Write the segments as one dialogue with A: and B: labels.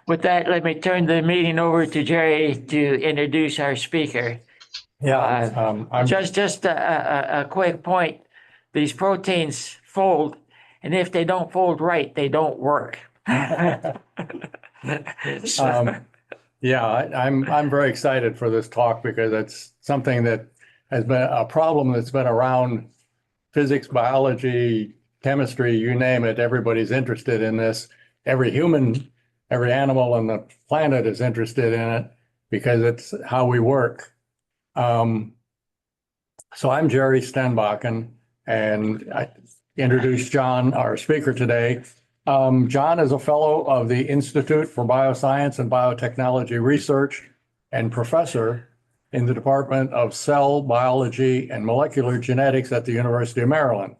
A: With that, let me turn the meeting over to Jerry to introduce our speaker. Just a quick point. These proteins fold, and if they don't fold right, they don't work.
B: I'm very excited for this talk because it's something that has been a problem that's been around physics, biology, chemistry, you name it. Everybody's interested in this. Every human, every animal on the planet is interested in it because it's how we work. So I'm Jerry Stenbakken, and I introduced John, our speaker today. John is a fellow of the Institute for Bioscience and Biotechnology Research and professor in the Department of Cell Biology and Molecular Genetics at the University of Maryland.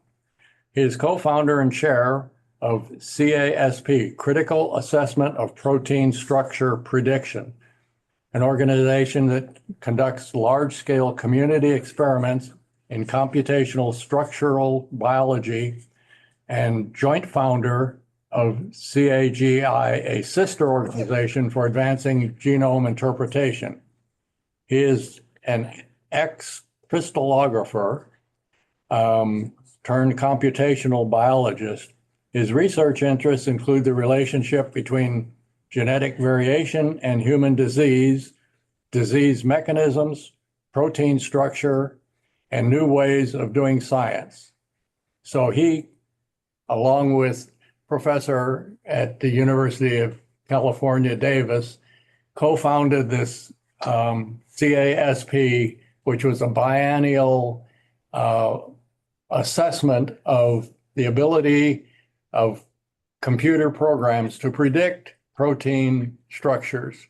B: He is co-founder and chair of CASP, Critical Assessment of Protein Structure Prediction, an organization that conducts large-scale community experiments in computational structural biology, and joint founder of CAGI, a sister organization for advancing genome interpretation. He is an ex-crystallographer turned computational biologist. His research interests include the relationship between genetic variation and human disease, disease mechanisms, protein structure, and new ways of doing science. So he, along with professor at the University of California, Davis, co-founded this CASP, which was a biennial assessment of the ability of computer programs to predict protein structures.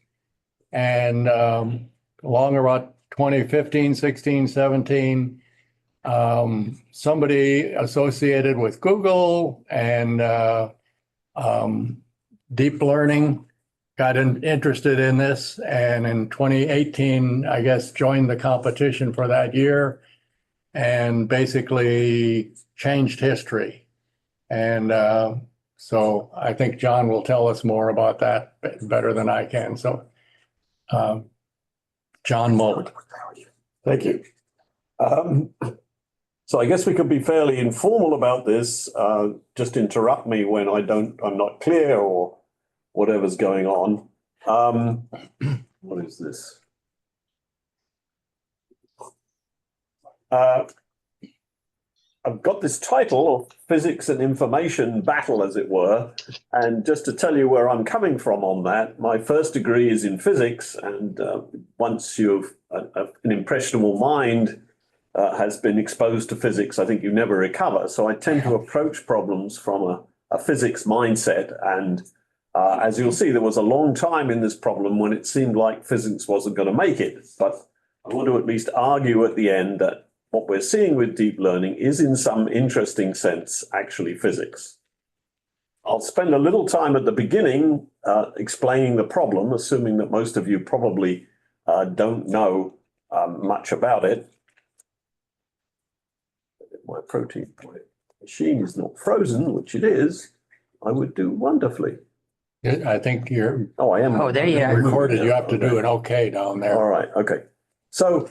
B: And along about 2015, 16, 17, somebody associated with Google and deep learning got interested in this, and in 2018, I guess, joined the competition for that year and basically changed history. And so I think John will tell us more about that better than I can. So John Moult.
C: Thank you. So I guess we could be fairly informal about this. Just interrupt me when I'm not clear or whatever's going on. What is this? I've got this title of Physics and Information Battle, as it were. And just to tell you where I'm coming from on that, my first degree is in physics. And once you've an impressionable mind has been exposed to physics, I think you never recover. So I tend to approach problems from a physics mindset. And as you'll see, there was a long time in this problem when it seemed like physics wasn't going to make it. But I want to at least argue at the end that what we're seeing with deep learning is, in some interesting sense, actually physics. I'll spend a little time at the beginning explaining the problem, assuming that most of you probably don't know much about it. If my machine is not frozen, which it is, I would do wonderfully.
B: I think you're.
C: Oh, I am.
A: Oh, there you are.
B: Recorded. You have to do an OK down there.
C: All right. OK. So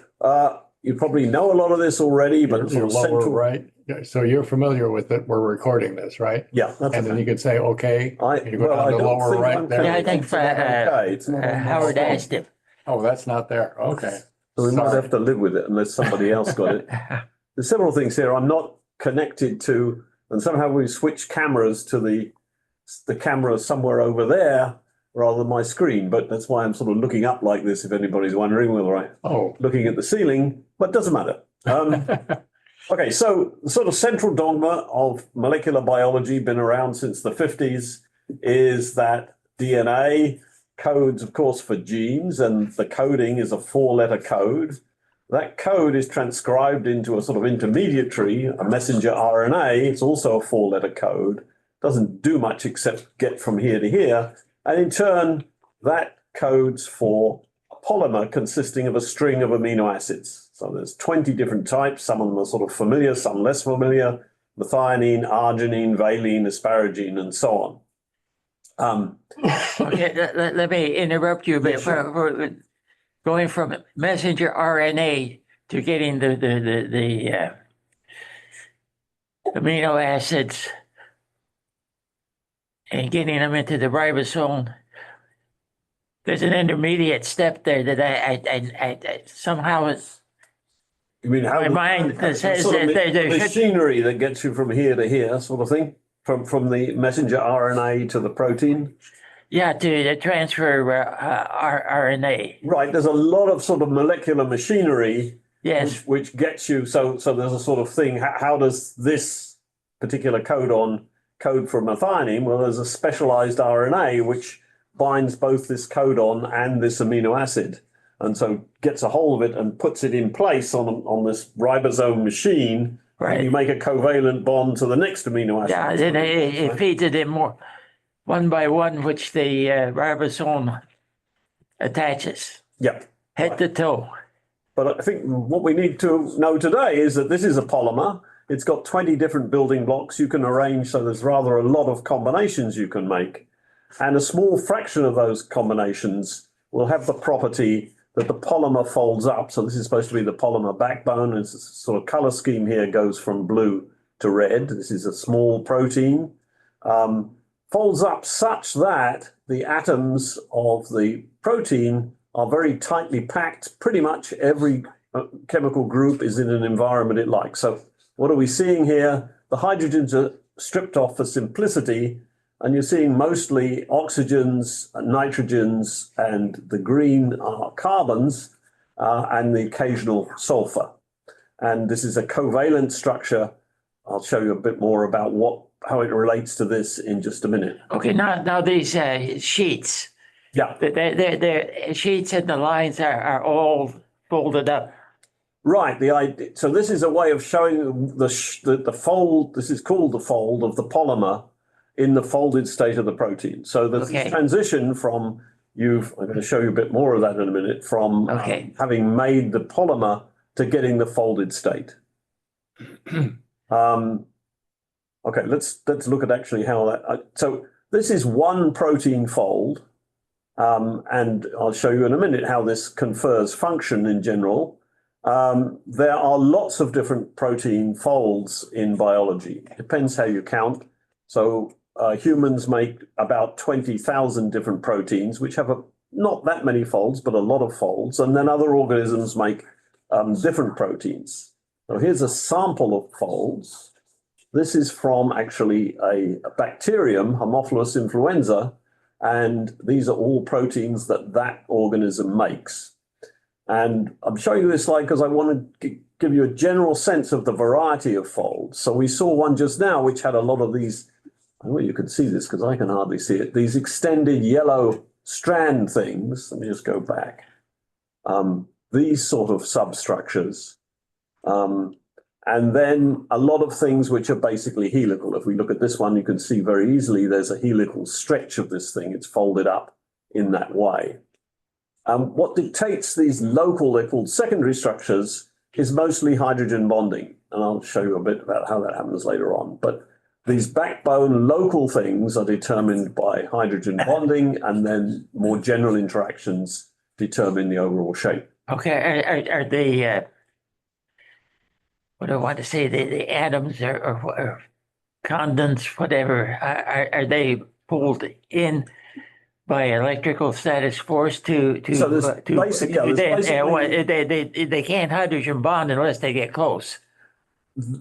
C: you probably know a lot of this already, but
B: you're lower right. So you're familiar with it. We're recording this, right?
C: Yeah.
B: That's and then you can say OK. You go down the lower right there.
A: Yeah, I think Howard asked him.
B: Oh, that's not there. OK.
C: So we might have to live with it unless somebody else got it. There's several things here. I'm not connected to, and somehow we switched cameras to the camera somewhere over there rather than my screen. But that's why I'm sort of looking up like this, if anybody's wondering, whether I'm looking at the ceiling, but doesn't matter. OK, so the sort of central dogma of molecular biology, been around since the 50s, is that DNA codes, of course, for genes, and the coding is a 4-letter code. That code is transcribed into a sort of intermediary, a messenger RNA. It's also a 4-letter code. Doesn't do much except get from here to here. And in turn, that codes for a polymer consisting of a string of amino acids. So there's 20 different types. Some of them are sort of familiar, some less familiar. Methionine, arginine, valine, asparagine, and so on.
A: Okay, let me interrupt you a bit.
C: Yeah, sure.
A: For going from messenger RNA to getting the amino acids and getting them into the ribosome. There's an intermediate step there that I somehow is
C: You mean how
A: my mind
C: the
A: that says
C: sort of
A: that there should,
C: machinery that gets you from here to here, sort of thing, from the messenger RNA to the protein?
A: yeah, to transfer RNA.
C: Right. There's a lot of sort of molecular machinery
A: Yes,
C: which gets you. So there's a sort of thing. How does this particular codon code for methionine? Well, there's a specialized RNA which binds both this codon and this amino acid, and so gets a hold of it and puts it in place on this ribosome machine. And you
A: right.
C: make a covalent bond to the next amino acid.
A: Yeah, then it feeds it in more one by one, which the ribosome attaches
C: Yeah.
A: head to toe.
C: But I think what we need to know today is that this is a polymer. It's got 20 different building blocks you can arrange, so there's rather a lot of combinations you can make. And a small fraction of those combinations will have the property that the polymer folds up. So this is supposed to be the polymer backbone. And it's sort of color scheme here goes from blue to red. This is a small protein. Folds up such that the atoms of the protein are very tightly packed. Pretty much every chemical group is in an environment it likes. So what are we seeing here? The hydrogens are stripped off for simplicity, and you're seeing mostly oxygens, nitrogens, and the green are carbons, and the occasional sulfur. And this is a covalent structure. I'll show you a bit more about how it relates to this in just a minute.
A: Okay, now these sheets,
C: Yeah.
A: the sheets and the lines are all folded up.
C: Right. So this is a way of showing the fold. This is called the fold of the polymer in the folded state of the protein. So there's this transition from I'm going to show you a bit more of that in a minute, from having made the polymer to getting the folded state. Okay, let's look at actually how that. So this is one protein fold, and I'll show you in a minute how this confers function in general. There are lots of different protein folds in biology. It depends how you count. So humans make about 20,000 different proteins, which have not that many folds, but a lot of folds. And then other organisms make different proteins. So here's a sample of folds. This is from actually a bacterium, Haemophilus influenza, and these are all proteins that organism makes. And I'm showing you this slide because I want to give you a general sense of the variety of folds. So we saw one just now which had a lot of these, well, you can see this because I can hardly see it, these extended yellow strand things. Let me just go back. These sort of substructures. And then a lot of things which are basically helical. If we look at this one, you can see very easily there's a helical stretch of this thing. It's folded up in that way. What dictates these local, they're called secondary structures, is mostly hydrogen bonding. And I'll show you a bit about how that happens later on. But these backbone local things are determined by hydrogen bonding, and then more general interactions determine the overall shape.
A: Okay, are they, what do I want to say, the atoms or condense, whatever, are they pulled in by electrical static force to
C: So there's
A: they can't hydrogen bond unless they get close.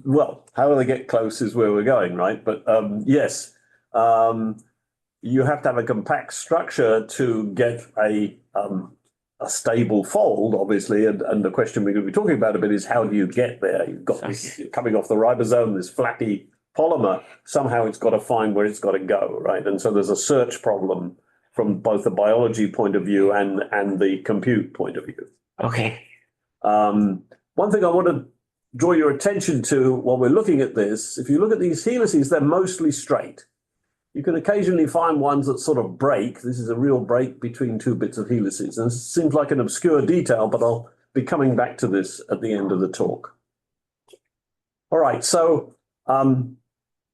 C: Well, how do they get close is where we're going, right? But yes, you have to have a compact structure to get a stable fold, obviously. And the question we're going to be talking about a bit is how do you get there? You've got this coming off the ribosome, this flappy polymer. Somehow it's got to find where it's got to go, right? And so there's a search problem from both the biology point of view and the compute point of view.
A: Okay.
C: One thing I want to draw your attention to while we're looking at this, if you look at these helices, they're mostly straight. You can occasionally find ones that sort of break. This is a real break between two bits of helices. And it seems like an obscure detail, but I'll be coming back to this at the end of the talk. All right, so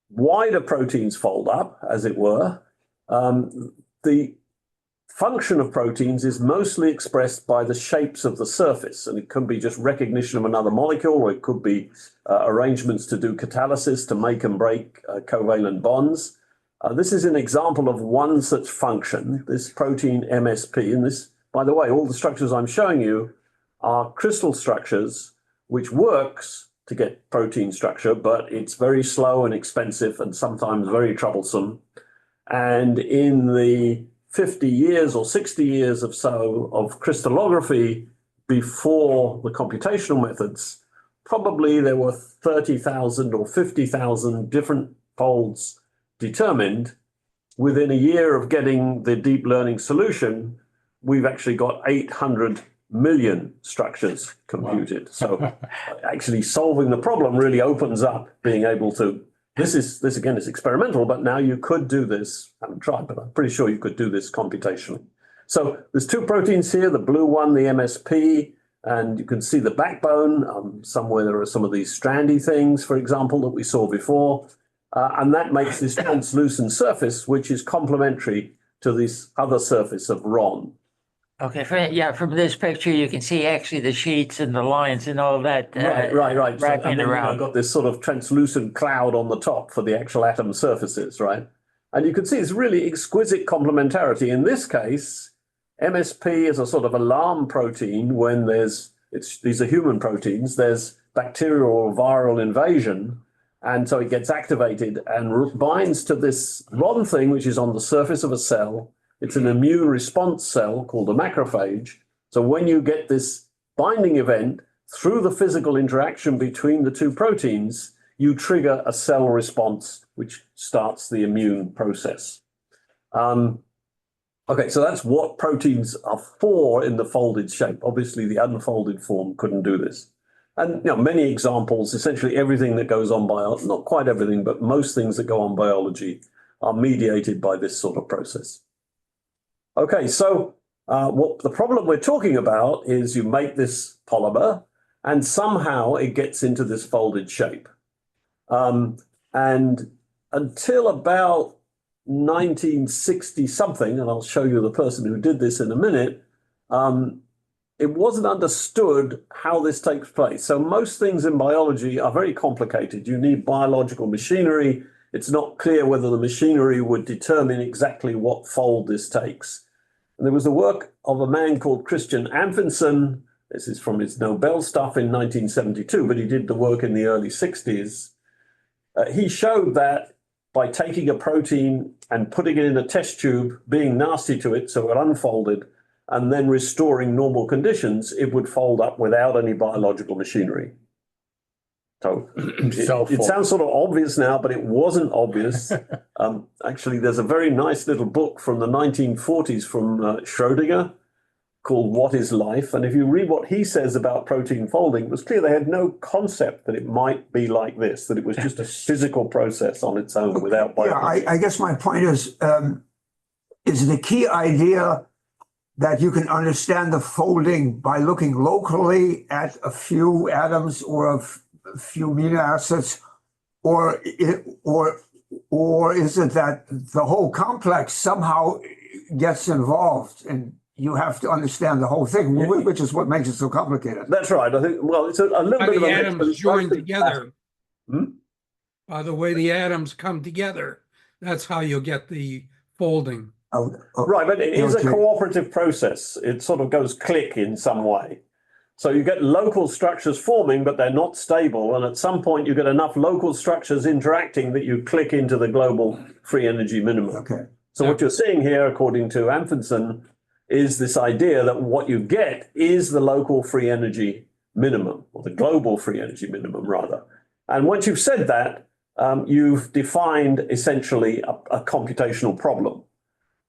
C: why do proteins fold up, as it were? The function of proteins is mostly expressed by the shapes of the surface, and it can be just recognition of another molecule, or it could be arrangements to do catalysis to make and break covalent bonds. This is an example of one such function, this protein MSP. And this, by the way, all the structures I'm showing you are crystal structures, which works to get protein structure, but it's very slow and expensive and sometimes very troublesome. And in the 50 years or 60 years or so of crystallography before the computational methods, probably there were 30,000 or 50,000 different folds determined. Within a year of getting the deep learning solution, we've actually got 800 million structures computed. Wow. So actually solving the problem really opens up being able to, this again is experimental, but now you could do this. I haven't tried, but I'm pretty sure you could do this computationally. So there's two proteins here, the blue one, the MSP, and you can see the backbone. Somewhere there are some of these strandy things, for example, that we saw before. And that makes this translucent surface, which is complementary to this other surface of RON.
A: Okay, from this picture, you can see actually the sheets and the lines and all that.
C: Right.
A: Wrapping
C: So,
A: around.
C: I've got this sort of translucent cloud on the top for the actual atom surfaces, right? And you can see it's really exquisite complementarity. In this case, MSP is a sort of alarm protein when these are human proteins, there's bacterial or viral invasion. And so it gets activated and binds to this RON thing, which is on the surface of a cell. It's an immune response cell called a macrophage. So when you get this binding event through the physical interaction between the two proteins, you trigger a cell response, which starts the immune process. Okay, so that's what proteins are for in the folded shape. Obviously, the unfolded form couldn't do this. And many examples, essentially everything that goes on biology, not quite everything, but most things that go on biology are mediated by this sort of process. Okay, so what the problem we're talking about is you make this polymer and somehow it gets into this folded shape. And until about 1960 something, and I'll show you the person who did this in a minute, it wasn't understood how this takes place. So most things in biology are very complicated. You need biological machinery. It's not clear whether the machinery would determine exactly what fold this takes. And there was the work of a man called Christian Amundsen. This is from his Nobel stuff in 1972, but he did the work in the early 60s. He showed that by taking a protein and putting it in a test tube, being nasty to it so it unfolded, and then restoring normal conditions, it would fold up without any biological machinery. So it sounds sort of obvious now, but it wasn't obvious. Actually, there's a very nice little book from the 1940s from Schrödinger called What is Life? And if you read what he says about protein folding, it was clear they had no concept that it might be like this, that it was just a physical process on its own without biology.
D: Yeah, I guess my point is the key idea that you can understand the folding by looking locally at a few atoms or a few amino acids, or is it that the whole complex somehow gets involved and you have to understand the whole thing, which is what makes it so complicated?
C: That's right. I think, well, it's a little bit of
E: the atoms joined together.
C: Hmm?
E: By the way the atoms come together, that's how you'll get the folding.
C: Right, but it is a cooperative process. It sort of goes click in some way. So you get local structures forming, but they're not stable. And at some point, you get enough local structures interacting that you click into the global free energy minimum.
D: Okay.
C: So what you're seeing here, according to Amundsen, is this idea that what you get is the local free energy minimum, or the global free energy minimum, rather. And once you've said that, you've defined essentially a computational problem.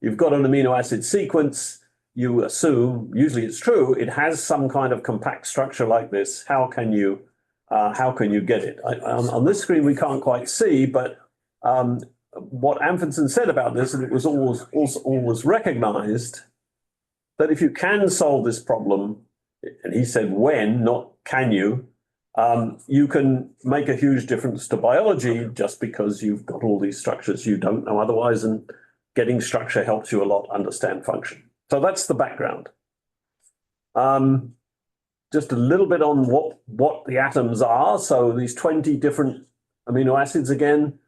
C: You've got an amino acid sequence. You assume, usually it's true, it has some kind of compact structure like this. How can you get it? On this screen, we can't quite see, but what Amundsen said about this, and it was always recognized, that if you can solve this problem, and he said when, not can you can make a huge difference to biology just because you've got all these structures you don't know otherwise, and getting structure helps you a lot understand function. So that's the background. Just a little bit on what the atoms are. So these 20 different amino acids again.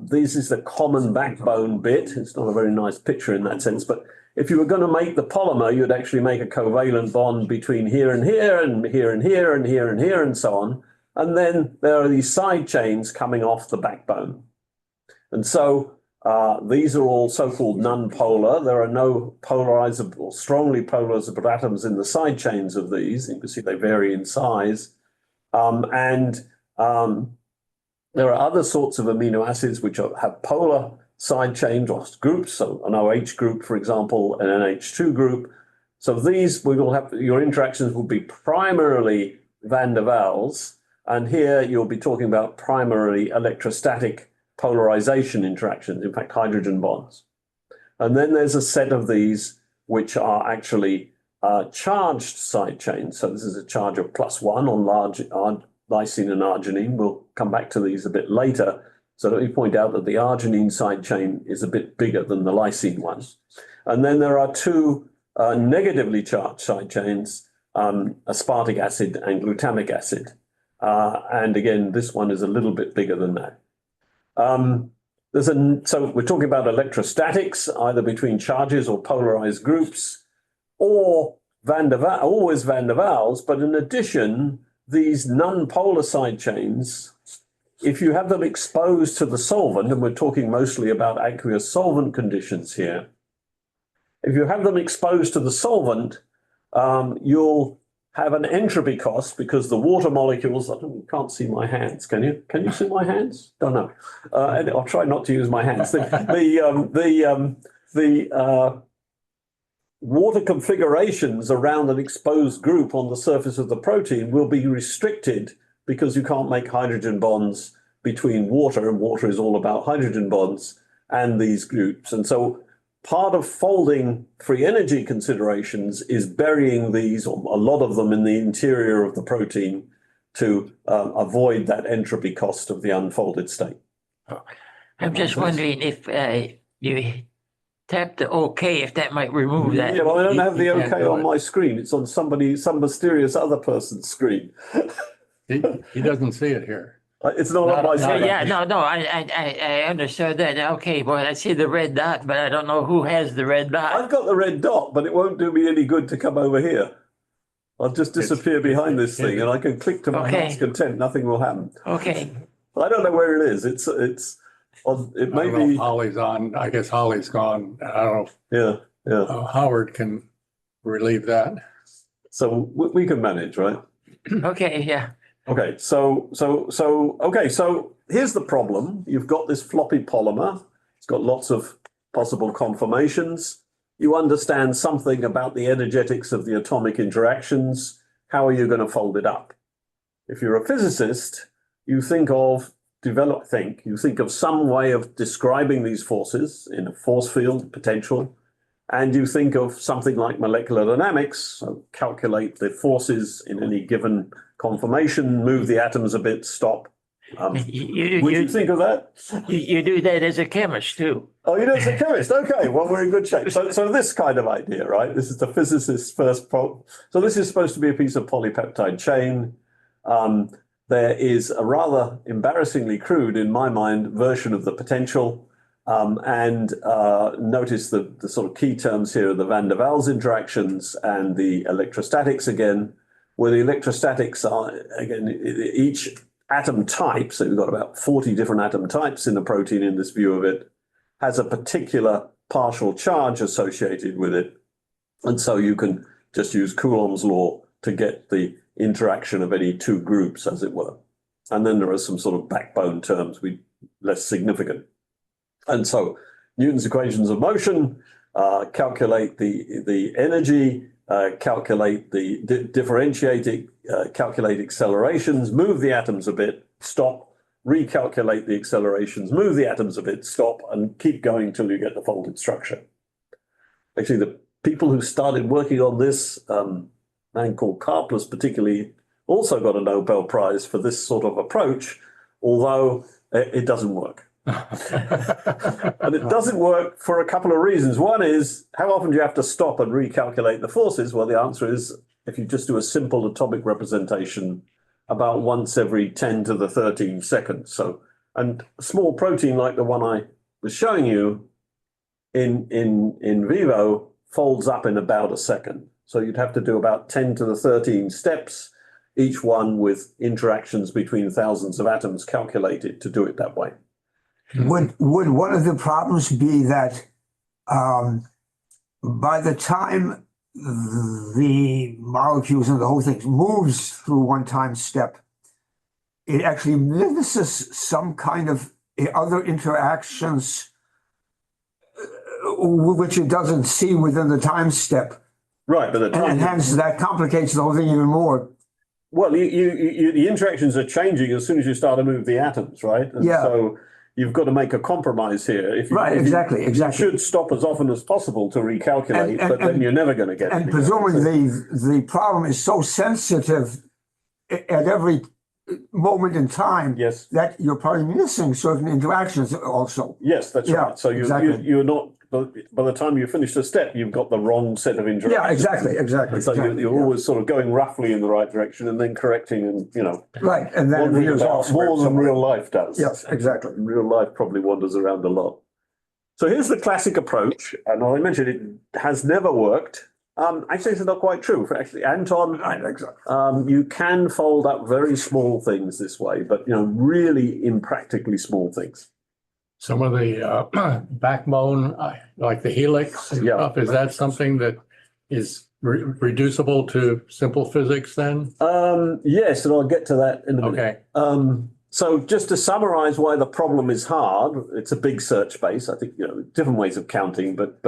C: This is the common backbone bit. It's not a very nice picture in that sense, but if you were going to make the polymer, you'd actually make a covalent bond between here and here and here and here and here and here and so on. And then there are these side chains coming off the backbone. And so these are all so-called non-polar. There are no polarizable or strongly polarizable atoms in the side chains of these. You can see they vary in size. There are other sorts of amino acids which have polar side chains or groups, so an OH group, for example, an NH2 group. So these, we will have, your interactions will be primarily van der Waals, and here you'll be talking about primarily electrostatic polarization interactions, in fact, hydrogen bonds. And then there's a set of these which are actually charged side chains. So this is a charge of +1 on large lysine and arginine. We'll come back to these a bit later. So let me point out that the arginine side chain is a bit bigger than the lysine one. And then there are two negatively charged side chains, aspartic acid and glutamic acid. And again, this one is a little bit bigger than that. So we're talking about electrostatics, either between charges or polarized groups, or always van der Waals, but in addition, these non-polar side chains, if you have them exposed to the solvent, and we're talking mostly about aqueous solvent conditions here, if you have them exposed to the solvent, you'll have an entropy cost because the water molecules, you can't see my hands, can you? Can you see my hands? Don't know. I'll try not to use my hands. The water configurations around an exposed group on the surface of the protein will be restricted because you can't make hydrogen bonds between water, and water is all about hydrogen bonds, and these groups. And so part of folding free energy considerations is burying these, or a lot of them, in the interior of the protein to avoid that entropy cost of the unfolded state.
A: I'm just wondering if you tap the OK, if that might remove that.
C: Yeah, well, I don't have the
B: You can't
C: OK
B: do
C: on
B: it.
C: my screen. It's on some mysterious other person's screen.
B: He doesn't see it here.
C: It's not on my
B: Not-
C: screen.
A: Yeah, no, I understood that. Okay, well, I see the red dot, but I don't know who has the red dot.
C: I've got the red dot, but it won't do me any good to come over here. I'll just disappear behind this thing, and I can click to my
A: Okay.
C: heart's content. Nothing will happen.
A: Okay,
C: I don't know where it is. It
B: I
C: may
B: don't know if
C: be.
B: Holly's on. I guess Holly's gone. I don't
C: Yeah, yeah.
B: know. Howard can relieve that.
C: So we can manage, right?
A: okay, yeah.
C: Okay, so here's the problem. You've got this floppy polymer. It's got lots of possible conformations. You understand something about the energetics of the atomic interactions. How are you going to fold it up? If you're a physicist, you think of some way of describing these forces in a force field potential, and you think of something like molecular dynamics, so calculate the forces in any given conformation, move the atoms a bit, stop. Would you think of that?
A: You do that as a chemist too.
C: Oh, you know, as a chemist. Okay, well, we're in good shape. So this kind of idea, right? This is the physicist's first problem. So this is supposed to be a piece of polypeptide chain. There is a rather embarrassingly crude, in my mind, version of the potential. Notice the sort of key terms here are the van der Waals interactions and the electrostatics again, where the electrostatics are, again, each atom type, so we've got about 40 different atom types in the protein in this view of it, has a particular partial charge associated with it. And so you can just use Coulomb's law to get the interaction of any two groups, as it were. And then there are some sort of backbone terms, less significant. And so Newton's equations of motion calculate the energy, calculate the differentiating, calculate accelerations, move the atoms a bit, stop, recalculate the accelerations, move the atoms a bit, stop, and keep going till you get the folded structure. Actually, the people who started working on this, man called Karplus particularly, also got a Nobel Prize for this sort of approach, although it doesn't work. And it doesn't work for a couple of reasons. One is, how often do you have to stop and recalculate the forces? Well, the answer is, if you just do a simple atomic representation, about once every 10 to the 13 seconds. So, and a small protein like the one I was showing you in vivo folds up in about a second. So you'd have to do about 10 to the 13 steps, each one with interactions between thousands of atoms calculated to do it that way.
D: Would one of the problems be that by the time the molecules and the whole thing moves through one time step, it actually misses some kind of other interactions which it doesn't see within the time step.
C: Right, but the time,
D: and hence that complicates the whole thing even more.
C: well, the interactions are changing as soon as you start to move the atoms, right? And
D: Yeah.
C: so you've got to make a compromise here. If you,
D: Right,
C: if
D: exactly.
C: You should stop as often as possible to recalculate, but then you're never going to get.
D: And presumably the problem is so sensitive at every moment in time,
C: Yes.
D: that you're probably missing certain interactions also.
C: Yes, that's
D: Yeah,
C: right. So
D: exactly.
C: you're not. By the time you finish the step, you've got the wrong set of interactions.
D: Yeah, exactly.
C: And so you're
D: yeah.
C: always sort of going roughly in the right direction and then correcting, and
D: Right, and then it
C: wandering
D: veers
C: about
D: off
C: more than
D: somewhere.
C: real life does.
D: Yes, exactly.
C: And real life probably wanders around a lot. So here's the classic approach, and I mentioned it has never worked. Actually, it's not quite true. Actually, Anton,
D: Right, exactly.
C: you can fold up very small things this way, but really impractically small things.
B: Some of the backbone, like the helix and
C: Yeah.
B: stuff, is that something that is reducible to simple physics then?
C: Yes, and I'll get to that in a minute.
B: Okay.
C: So just to summarize why the problem is hard, it's a big search space. I think, different ways of counting, but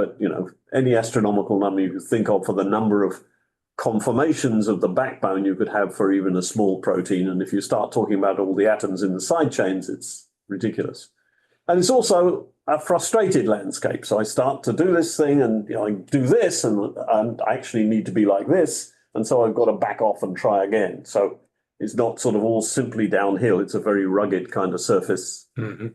C: any astronomical number you could think of for the number of conformations of the backbone you could have for even a small protein. And if you start talking about all the atoms in the side chains, it's ridiculous. And it's also a frustrated landscape. So I start to do this thing and I do this and I actually need to be like this. And so I've got to back off and try again. So it's not sort of all simply downhill. It's a very rugged kind of surface.
B: Mm-hmm.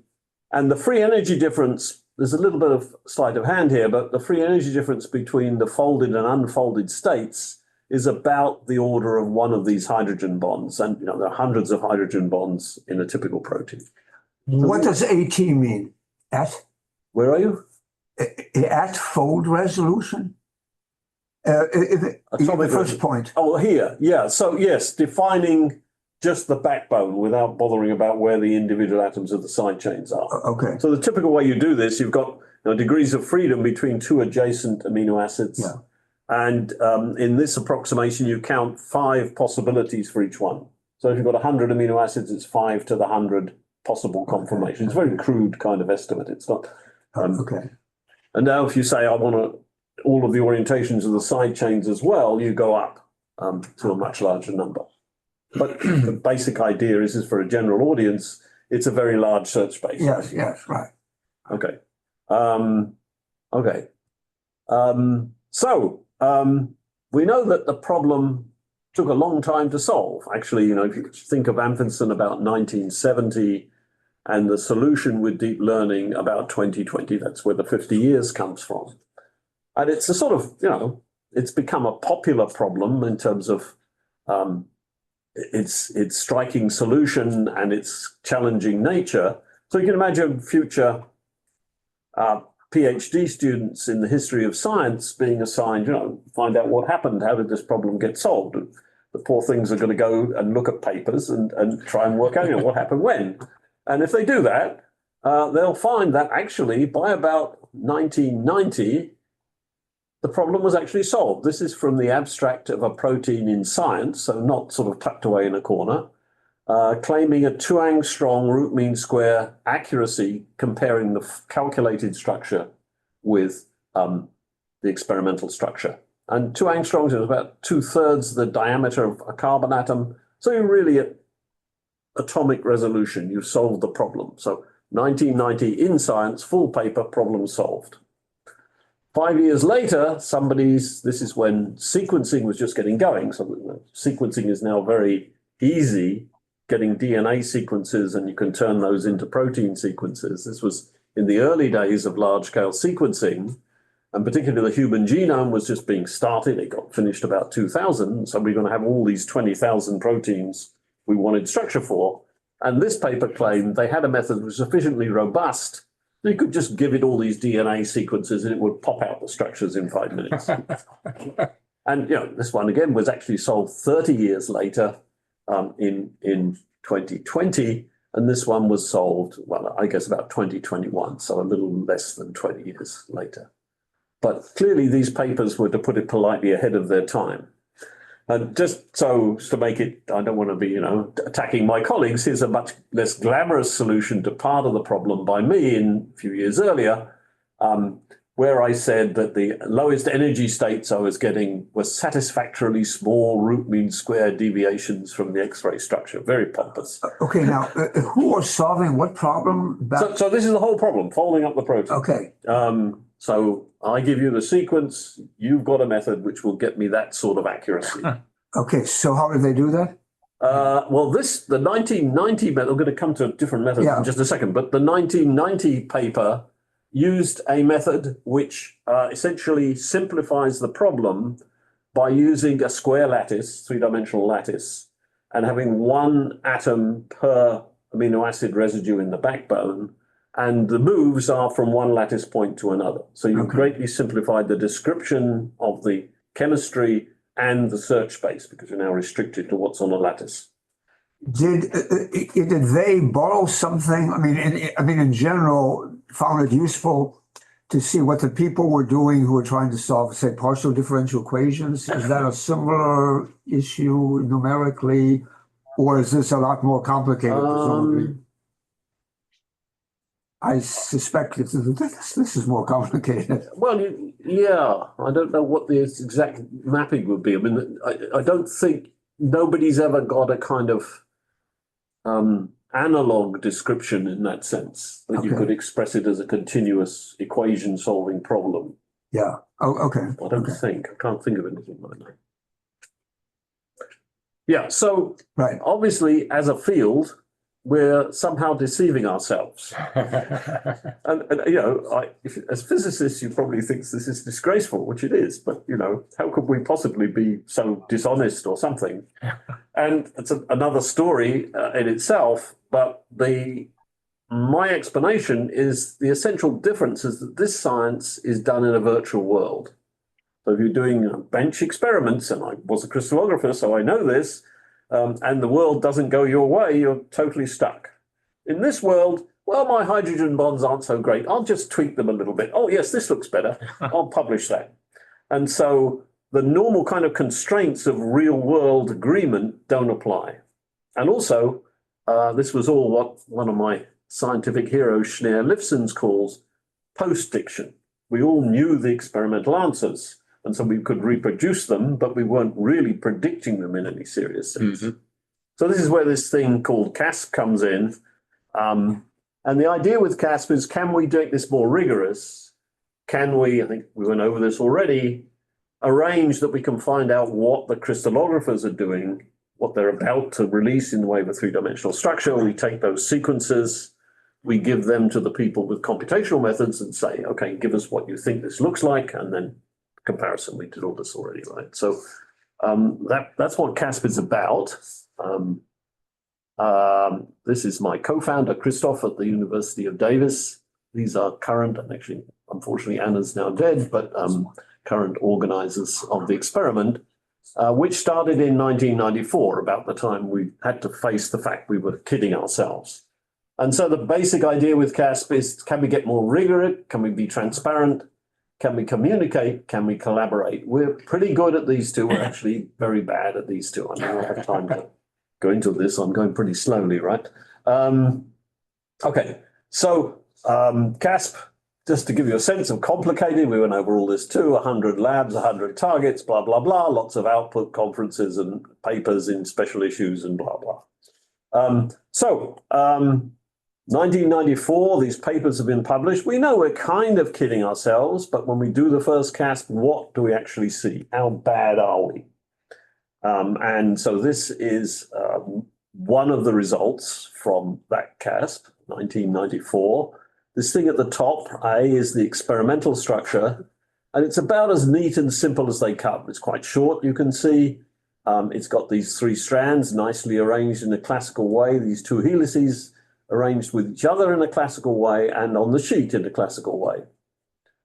C: And the free energy difference, there's a little bit of sleight of hand here, but the free energy difference between the folded and unfolded states is about the order of one of these hydrogen bonds. And there are hundreds of hydrogen bonds in a typical protein.
D: What does AT mean?
C: Where are you?
D: At fold resolution? The first point.
C: Oh, here. Yeah. So yes, defining just the backbone without bothering about where the individual atoms of the side chains are.
D: Okay.
C: So the typical way you do this, you've got degrees of freedom between two adjacent amino acids.
D: Yeah.
C: And in this approximation, you count 5 possibilities for each one. So if you've got 100 amino acids, it's 5 to the 100 possible conformations. It's a very crude kind of estimate. It's not.
D: Okay.
C: And now if you say, I want all of the orientations of the side chains as well, you go up to a much larger number. But the basic idea is for a general audience, it's a very large search space.
D: Yes, right.
C: Okay. Okay. So we know that the problem took a long time to solve. Actually, if you think of Amundsen about 1970 and the solution with deep learning about 2020, that's where the 50 years comes from. And it's a sort of, it's become a popular problem in terms of its striking solution and its challenging nature. So you can imagine future PhD students in the history of science being assigned, find out what happened, how did this problem get solved? And the poor things are going to go and look at papers and try and work out what happened when. And if they do that, they'll find that actually by about 1990, the problem was actually solved. This is from the abstract of a protein in Science, so not sort of tucked away in a corner, claiming a 2-angstrom root mean square accuracy comparing the calculated structure with the experimental structure. And 2 angstroms is about 2/3 the diameter of a carbon atom. So you're really at atomic resolution. You've solved the problem. So 1990 in Science, full paper, problem solved. 5 years later, this is when sequencing was just getting going. So sequencing is now very easy getting DNA sequences, and you can turn those into protein sequences. This was in the early days of large-scale sequencing, and particularly the human genome was just being started. It got finished about 2000, so we're going to have all these 20,000 proteins we wanted structure for. And this paper claimed they had a method that was sufficiently robust that you could just give it all these DNA sequences and it would pop out the structures in 5 minutes. And this one again was actually solved 30 years later in 2020, and this one was solved, well, I guess about 2021, so a little less than 20 years later. But clearly these papers were, to put it politely, ahead of their time. And just so to make it, I don't want to be, attacking my colleagues, here's a much less glamorous solution to part of the problem by me a few years earlier, where I said that the lowest energy states I was getting were satisfactorily small root mean square deviations from the X-ray structure. Very pompous.
D: Okay, now, who was solving what problem?
C: So this is the whole problem, folding up the protein.
D: Okay.
C: So I give you the sequence, you've got a method which will get me that sort of accuracy.
D: Okay, so how did they do that?
C: Well, the 1990 method, I'm going to come to a different method in just a second, but the 1990 paper used a method which essentially simplifies the problem by using a square lattice, three-dimensional lattice, and having one atom per amino acid residue in the backbone, and the moves are from one lattice point to another. So you've greatly simplified the description of the chemistry and the search space, because you're now restricted to what's on a lattice.
D: Did they borrow something? I mean, in general, found it useful to see what the people were doing who were trying to solve, say, partial differential equations. Is that a similar issue numerically, or is this a lot more complicated? Presumably? I suspect this is more complicated.
C: Well, yeah, I don't know what the exact mapping would be. I mean, I don't think nobody's ever got a kind of analog description in that sense, that you could express it as a continuous equation solving problem.
D: Yeah. Oh, okay.
C: I don't think. I can't think of anything like that. Yeah, so obviously, as a field, we're somehow deceiving ourselves. and as physicists, you probably think this is disgraceful, which it is, but, how could we possibly be so dishonest or something? And it's another story in itself, but my explanation is the essential difference is that this science is done in a virtual world. So if you're doing bench experiments, and I was a crystallographer, so I know this, and the world doesn't go your way, you're totally stuck. In this world, well, my hydrogen bonds aren't so great. I'll just tweak them a little bit. Oh, yes, this looks better. I'll publish that. And so the normal kind of constraints of real world agreement don't apply. And also, this was all what one of my scientific heroes, Schneer-Lifsons, calls post-diction. We all knew the experimental answers, and so we could reproduce them, but we weren't really predicting them in any serious sense. Mm-hmm. So this is where this thing called CASP comes in. And the idea with CASP is, can we make this more rigorous? Can we, I think we went over this already, arrange that we can find out what the crystallographers are doing, what they're about to release in the way of a three-dimensional structure. We take those sequences, we give them to the people with computational methods and say, okay, give us what you think this looks like, and then comparison. We did all this already, right? So that's what CASP is about. This is my co-founder, Christoph, at the University of Davis. These are current, and actually, unfortunately, Anna's now dead, but current organizers of the experiment, which started in 1994, about the time we had to face the fact we were kidding ourselves. And so the basic idea with CASP is, can we get more rigorous? Can we be transparent? Can we communicate? Can we collaborate? We're pretty good at these two. We're actually very bad at these two. I don't have time to go into this. I'm going pretty slowly, right? Okay, so CASP, just to give you a sense of complicated, we went over all this too, 100 labs, 100 targets, blah, blah, blah, lots of output conferences and papers in special issues and blah, blah. 1994, these papers have been published. We know we're kind of kidding ourselves, but when we do the first CASP, what do we actually see? How bad are we? And so this is one of the results from that CASP, 1994. This thing at the top, A, is the experimental structure, and it's about as neat and simple as they come. It's quite short, you can see. It's got these 3 strands nicely arranged in a classical way, these 2 helices arranged with each other in a classical way and on the sheet in a classical way.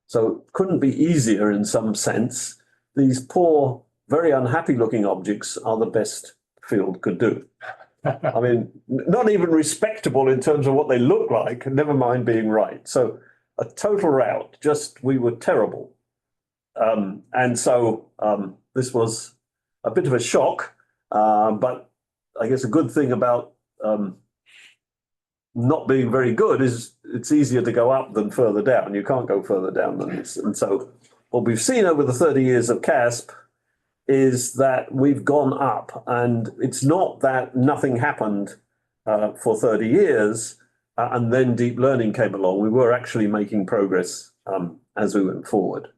C: So it couldn't be easier in some sense. These poor, very unhappy looking objects are the best field could do. I mean, not even respectable in terms of what they look like, never mind being right. So a total rout, just we were terrible. And so this was a bit of a shock, but I guess a good thing about not being very good is it's easier to go up than further down. You can't go further down than this. And so what we've seen over the 30 years of CASP is that we've gone up, and it's not that nothing happened for 30 years and then deep learning came along. We were actually making progress as we went forward.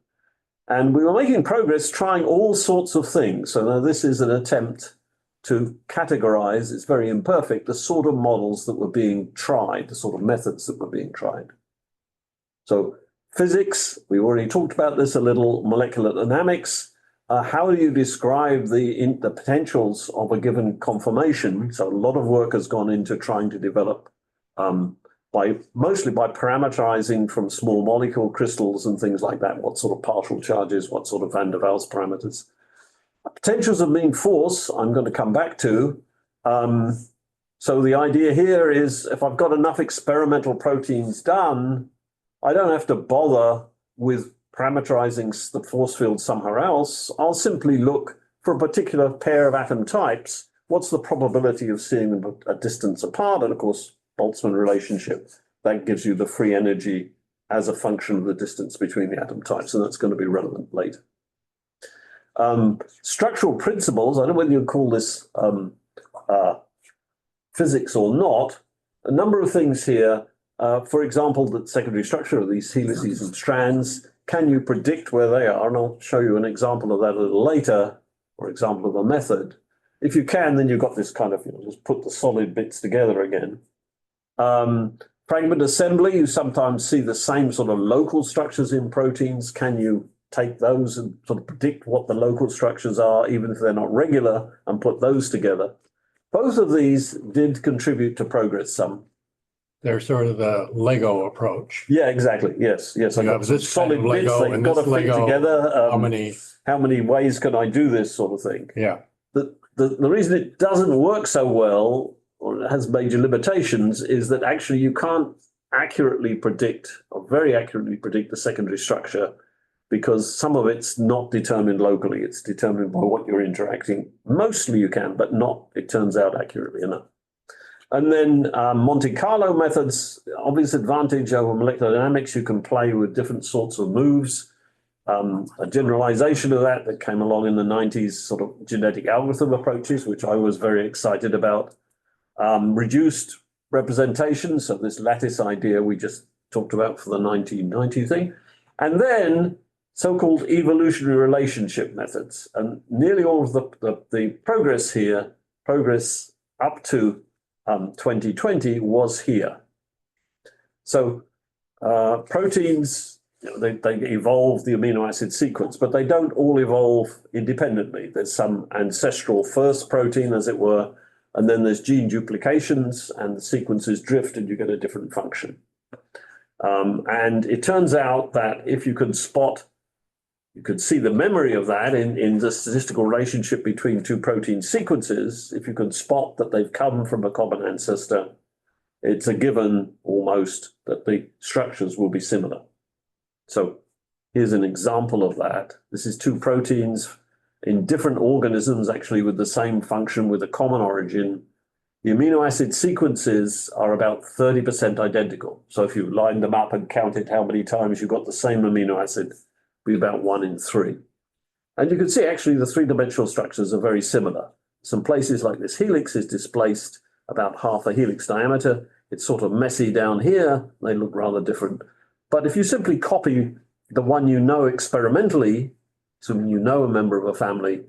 C: And we were making progress trying all sorts of things. So now this is an attempt to categorize, it's very imperfect, the sort of models that were being tried, the sort of methods that were being tried. So physics, we already talked about this a little, molecular dynamics. How do you describe the potentials of a given conformation? So a lot of work has gone into trying to develop mostly by parameterizing from small molecule crystals and things like that, what sort of partial charges, what sort of van der Waals parameters. Potentials of mean force, I'm going to come back to. So the idea here is if I've got enough experimental proteins done, I don't have to bother with parameterizing the force field somewhere else. I'll simply look for a particular pair of atom types. What's the probability of seeing them a distance apart? And of course, Boltzmann relationship, that gives you the free energy as a function of the distance between the atom types, and that's going to be relevant later. Structural principles, I don't know whether you call this physics or not, a number of things here. For example, the secondary structure of these helices and strands, can you predict where they are? And I'll show you an example of that a little later, or example of a method. If you can, then you've got this kind of, just put the solid bits together again. Fragment assembly, you sometimes see the same sort of local structures in proteins. Can you take those and sort of predict what the local structures are, even if they're not regular, and put those together? Both of these did contribute to progress some.
B: They're sort of the Lego approach.
C: Yeah, exactly. Yes, yes. I got some solid bits they've got to fit together. How many ways can I do this sort of thing?
B: Yeah.
C: The reason it doesn't work so well, or it has major limitations, is that actually you can't accurately predict, or very accurately predict, the secondary structure, because some of it's not determined locally. It's determined by what you're interacting. Mostly you can, but not, it turns out, accurately enough. And then Monte Carlo methods, obvious advantage over molecular dynamics. You can play with different sorts of moves. A generalization of that came along in the 90s, sort of genetic algorithm approaches, which I was very excited about. Reduced representation, so this lattice idea we just talked about for the 1990 thing. And then so-called evolutionary relationship methods. And nearly all of the progress here, progress up to 2020 was here. So proteins, they evolve the amino acid sequence, but they don't all evolve independently. There's some ancestral first protein, as it were, and then there's gene duplications and the sequences drift and you get a different function. And it turns out that if you could spot, you could see the memory of that in the statistical relationship between two protein sequences. If you could spot that they've come from a common ancestor, it's a given almost that the structures will be similar. So here's an example of that. This is two proteins in different organisms, actually with the same function, with a common origin. The amino acid sequences are about 30% identical. So if you line them up and counted how many times you got the same amino acid, be about 1 in 3. And you can see actually the three-dimensional structures are very similar. Some places like this helix is displaced about half a helix diameter. It's sort of messy down here. They look rather different. But if you simply copy the one you know experimentally, so you know a member of a family,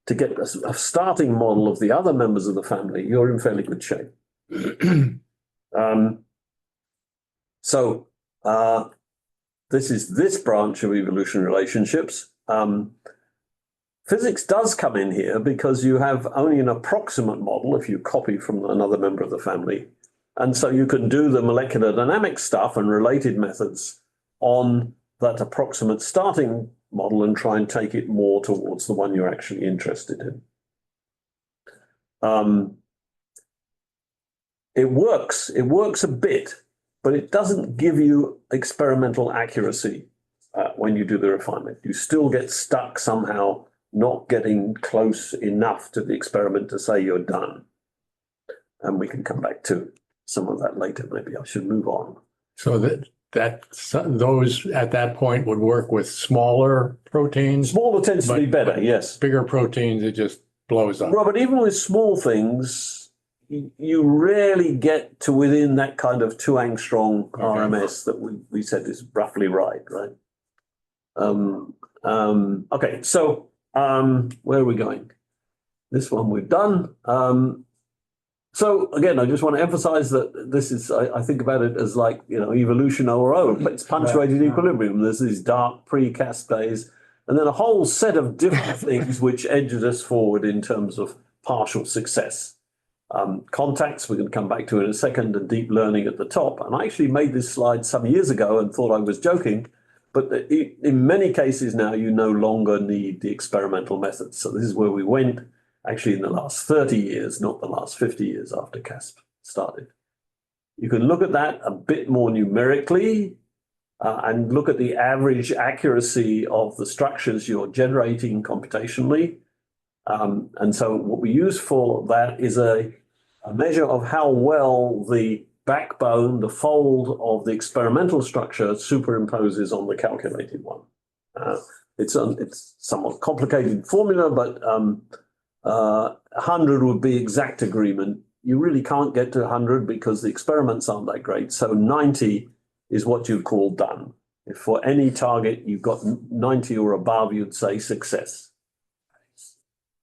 C: to get a starting model of the other members of the family, you're in fairly good shape. So this is this branch of evolutionary relationships. Physics does come in here because you have only an approximate model if you copy from another member of the family. And so you can do the molecular dynamics stuff and related methods on that approximate starting model and try and take it more towards the one you're actually interested in. It works a bit, but it doesn't give you experimental accuracy when you do the refinement. You still get stuck somehow not getting close enough to the experiment to say you're done. And we can come back to some of that later. Maybe I should move on.
B: So those at that point would work with smaller proteins.
C: Smaller tends to be better, yes.
B: Bigger proteins, it just blows up.
C: Robert, even with small things, you rarely get to within that kind of 2 angstrom RMS that we said is roughly right? Okay, so where are we going? This one we've done. So again, I just want to emphasize that this is, I think about it as like, evolution overall. It's punctuated equilibrium. There's these dark pre-Casp days, and then a whole set of different things which edged us forward in terms of partial success. Contacts, we're going to come back to in a second, and deep learning at the top. And I actually made this slide some years ago and thought I was joking, but in many cases now, you no longer need the experimental methods. So this is where we went. Actually in the last 30 years, not the last 50 years after Casp started. You can look at that a bit more numerically and look at the average accuracy of the structures you're generating computationally. And so what we use for that is a measure of how well the backbone, the fold of the experimental structure superimposes on the calculated one. It's somewhat complicated formula, but 100 would be exact agreement. You really can't get to 100 because the experiments aren't that great. So 90 is what you'd call done. If for any target you've got 90 or above, you'd say success.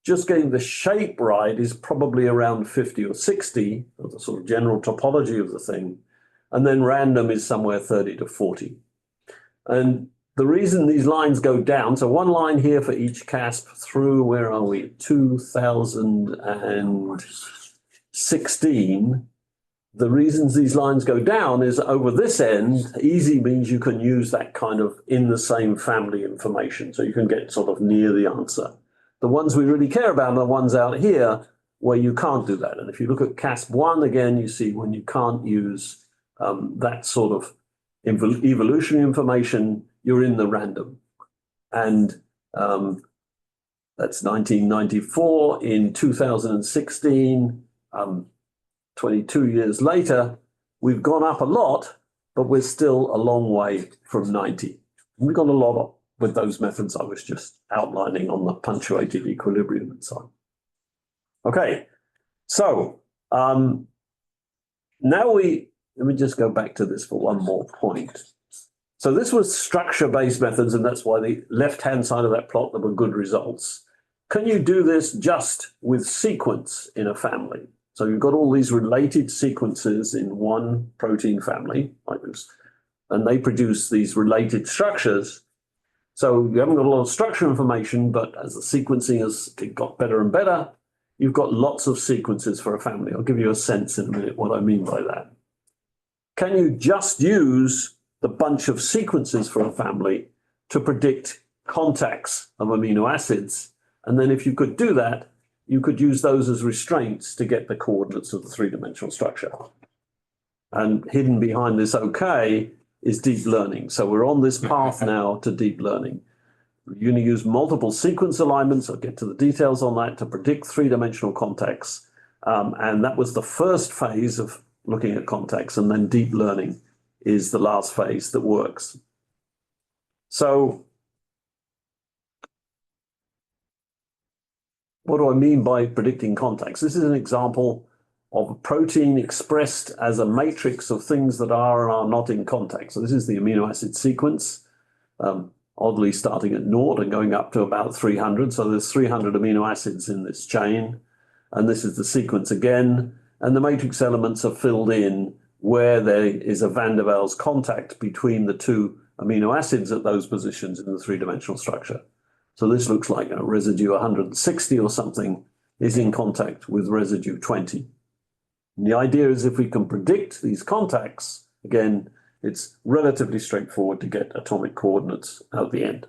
C: Just getting the shape right is probably around 50 or 60, of the sort of general topology of the thing. And then random is somewhere 30 to 40. And the reason these lines go down, so one line here for each Casp through, where are we, 2016. The reasons these lines go down is over this end, easy means you can use that kind of in the same family information. So you can get sort of near the answer. The ones we really care about are the ones out here where you can't do that. And if you look at Casp1 again, you see when you can't use that sort of evolutionary information, you're in the random. And that's 1994. In 2016, 22 years later, we've gone up a lot, but we're still a long way from 90. We've got a lot up with those methods I was just outlining on the punctuated equilibrium and so on. Okay, so now let me just go back to this for one more point. So this was structure-based methods, and that's why the left-hand side of that plot, there were good results. Can you do this just with sequence in a family? So you've got all these related sequences in one protein family, like this, and they produce these related structures. So you haven't got a lot of structure information, but as the sequencing has got better and better, you've got lots of sequences for a family. I'll give you a sense in a minute what I mean by that. Can you just use the bunch of sequences for a family to predict contacts of amino acids? And then if you could do that, you could use those as restraints to get the coordinates of the three-dimensional structure. And hidden behind this OK is deep learning. So we're on this path now to deep learning. You're going to use multiple sequence alignments. I'll get to the details on that to predict three-dimensional contacts. And that was the first phase of looking at contacts, and then deep learning is the last phase that works. So what do I mean by predicting contacts? This is an example of a protein expressed as a matrix of things that are not in contact. So this is the amino acid sequence. oddly starting at 0 and going up to about 300. So there's 300 amino acids in this chain. And this is the sequence again. And the matrix elements are filled in where there is a van der Waals contact between the two amino acids at those positions in the three-dimensional structure. So this looks like a residue 160 or something is in contact with residue 20. And the idea is if we can predict these contacts, again, it's relatively straightforward to get atomic coordinates at the end.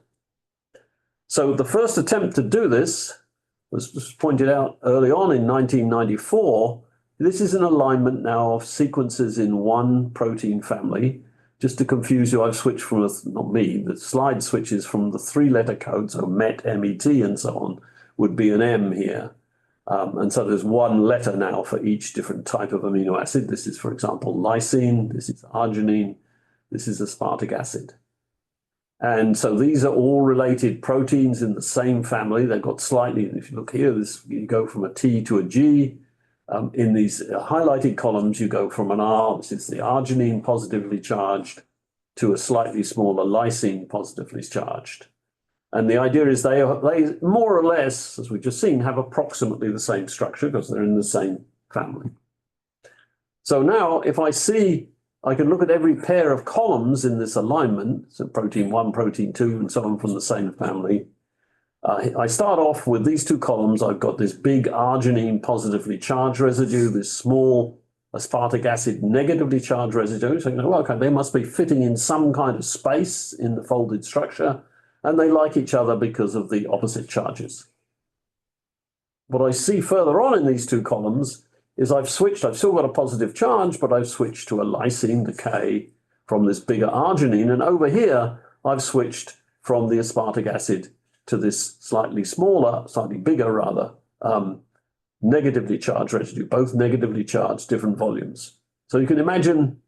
C: So the first attempt to do this was pointed out early on in 1994. This is an alignment now of sequences in one protein family. Just to confuse you, I've switched from, not me, the slide switches from the 3-letter code, so MET, MET, and so on, would be an M here. And so there's one letter now for each different type of amino acid. This is, for example, lysine, this is arginine, this is aspartic acid. And so these are all related proteins in the same family. They've got slightly, if you look here, you go from a T to a G. In these highlighted columns, you go from an R, which is the arginine positively charged, to a slightly smaller lysine positively charged. And the idea is they more or less, as we've just seen, have approximately the same structure because they're in the same family. So now if I can look at every pair of columns in this alignment, so protein 1, protein 2, and so on from the same family. I start off with these two columns. I've got this big arginine positively charged residue, this small aspartic acid negatively charged residue. So you know, well, okay, they must be fitting in some kind of space in the folded structure, and they like each other because of the opposite charges. What I see further on in these two columns is I've still got a positive charge, but I've switched to a lysine, the K, from this bigger arginine. And over here, I've switched from the aspartic acid to this slightly smaller, slightly bigger rather, negatively charged residue, both negatively charged, different volumes. So you can imagine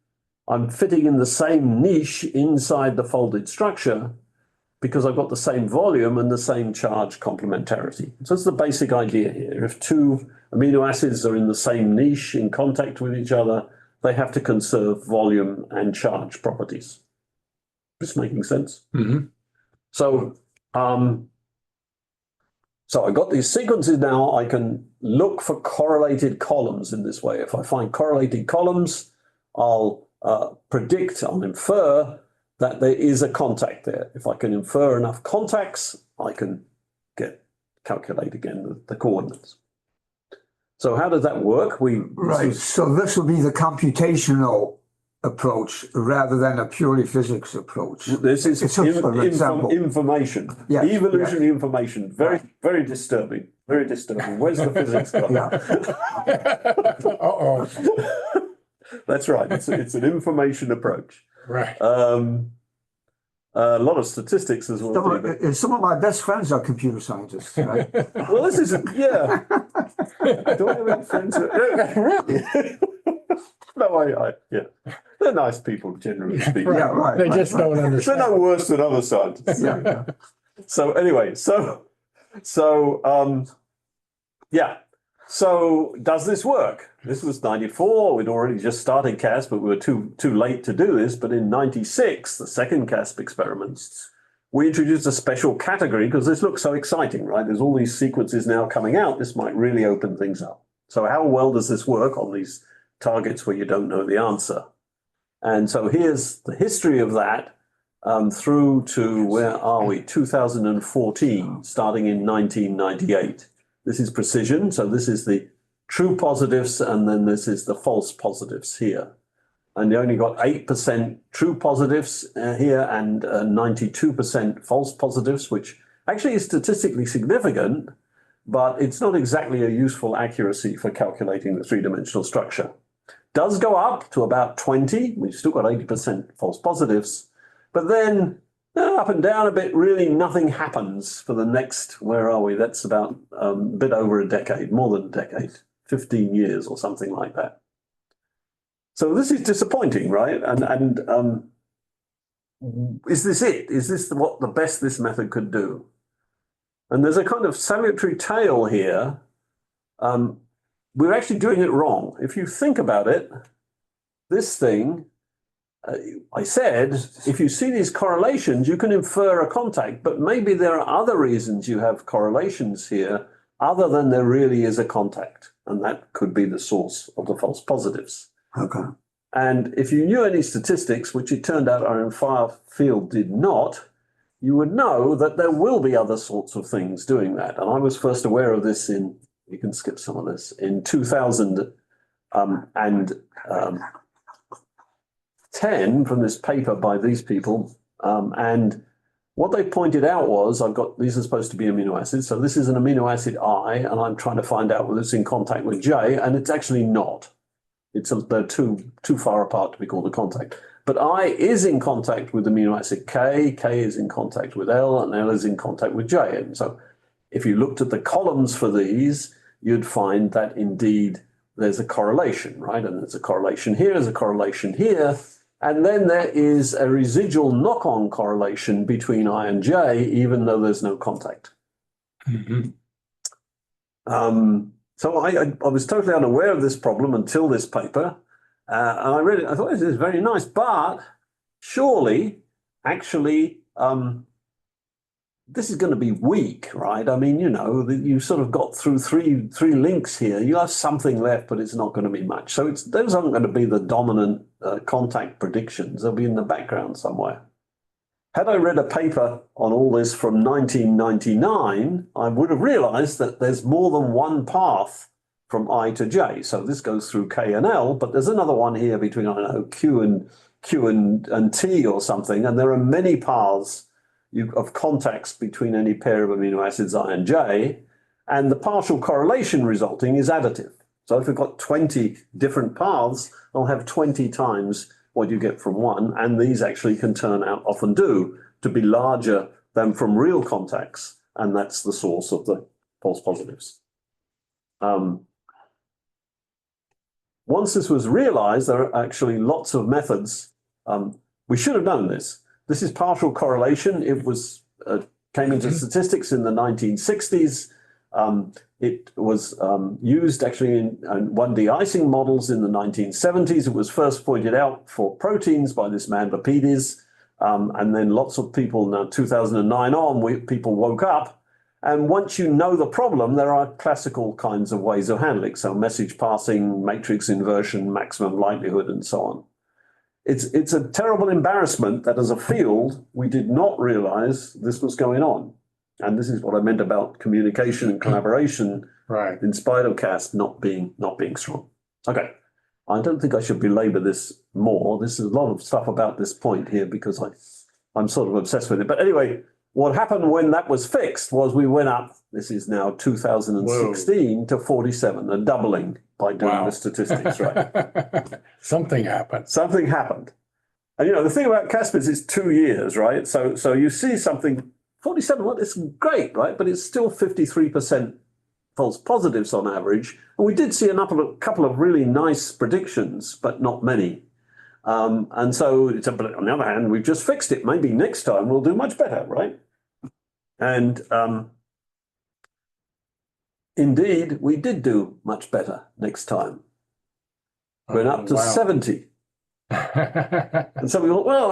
C: I'm fitting in the same niche inside the folded structure because I've got the same volume and the same charge complementarity. So that's the basic idea here. If two amino acids are in the same niche in contact with each other, they have to conserve volume and charge properties. This making sense?
B: Mm-hmm.
C: So I got these sequences now. I can look for correlated columns in this way. If I find correlated columns, I'll predict, I'll infer that there is a contact there. If I can infer enough contacts, I can calculate again the coordinates. So how does that work?
D: So this will be the computational approach rather than a purely physics approach.
C: This is information, evolutionary information. Very disturbing. Very disturbing. Where's the physics gone?
B: Uh-oh.
C: That's right. It's an information approach.
B: Right.
C: A lot of statistics as well.
D: Some of my best friends are computer scientists. Right?
C: Well, this is yeah. Do I have any friends? No, yeah. They're nice people, generally speaking.
D: Yeah, right.
B: They just don't understand.
C: They're no worse than other scientists.
D: Yeah.
C: So anyway, yeah. So does this work? This was 94. We'd already just started CASP, but we were too late to do this. But in 96, the second CASP experiments, we introduced a special category because this looks so exciting, right? There's all these sequences now coming out. This might really open things up. So how well does this work on these targets where you don't know the answer? And so here's the history of that through to, where are we, 2014, starting in 1998. This is precision. So this is the true positives, and then this is the false positives here. And you only got 8% true positives here and 92% false positives, which actually is statistically significant, but it's not exactly a useful accuracy for calculating the three-dimensional structure. Does go up to about 20. We've still got 80% false positives, but then up and down a bit, really nothing happens for the next, where are we? That's about a bit over a decade, more than a decade, 15 years or something like that. So this is disappointing, right? And is this it? Is this what the best this method could do? And there's a kind of salutary tale here. We're actually doing it wrong. If you think about it, this thing I said, if you see these correlations, you can infer a contact, but maybe there are other reasons you have correlations here other than there really is a contact. And that could be the source of the false positives.
D: Okay.
C: And if you knew any statistics, which it turned out our entire field did not, you would know that there will be other sorts of things doing that. And I was first aware of this in, you can skip some of this, in 2010 from this paper by these people. And what they pointed out was, these are supposed to be amino acids. So this is an amino acid I, and I'm trying to find out whether it's in contact with J, and it's actually not. They're too far apart to be called a contact. But I is in contact with amino acid K, K is in contact with L, and L is in contact with J. And so if you looked at the columns for these, you'd find that indeed there's a correlation, right? And there's a correlation here, there's a correlation here, and then there is a residual knock-on correlation between I and J, even though there's no contact.
B: Mhm.
C: So I was totally unaware of this problem until this paper, and I read it. I thought this is very nice, but surely, actually, this is going to be weak, right? I mean, you sort of got through three links here. You have something left, but it's not going to be much. So those aren't going to be the dominant contact predictions. They'll be in the background somewhere. Had I read a paper on all this from 1999, I would have realized that there's more than one path from I to J. So this goes through K and L, but there's another one here between, I don't know, Q and T or something. And there are many paths of contacts between any pair of amino acids I and J. And the partial correlation resulting is additive. So if we've got 20 different paths, I'll have 20 times what you get from one, and these actually can turn out, often do, to be larger than from real contacts, and that's the source of the false positives. Once this was realized, there are actually lots of methods. We should have known this. This is partial correlation. It was came into statistics in the 1960s. It was used actually in 1D icing models in the 1970s. It was first pointed out for proteins by this man Lapides, and then lots of people, now 2009 on, people woke up. And once you know the problem, there are classical kinds of ways of handling. So message passing, matrix inversion, maximum likelihood, and so on. It's a terrible embarrassment that as a field, we did not realize this was going on. And this is what I meant about communication and collaboration,
B: Right.
C: in spite of CAST not being strong. Okay, I don't think I should belabor this more. This is a lot of stuff about this point here because I'm sort of obsessed with it. But anyway, what happened when that was fixed was we went up, this is now 2016, to 47, a doubling by doing the statistics, right?
B: Something happened.
C: Something happened. And the thing about CASPERS is 2 years, right? So you see something, 47, well, it's great, right? But it's still 53% false positives on average. And we did see a couple of really nice predictions, but not many. And so, but on the other hand, we've just fixed it. Maybe next time we'll do much better, right? And indeed, we did do much better next time. Went up to 70. And so we thought, well,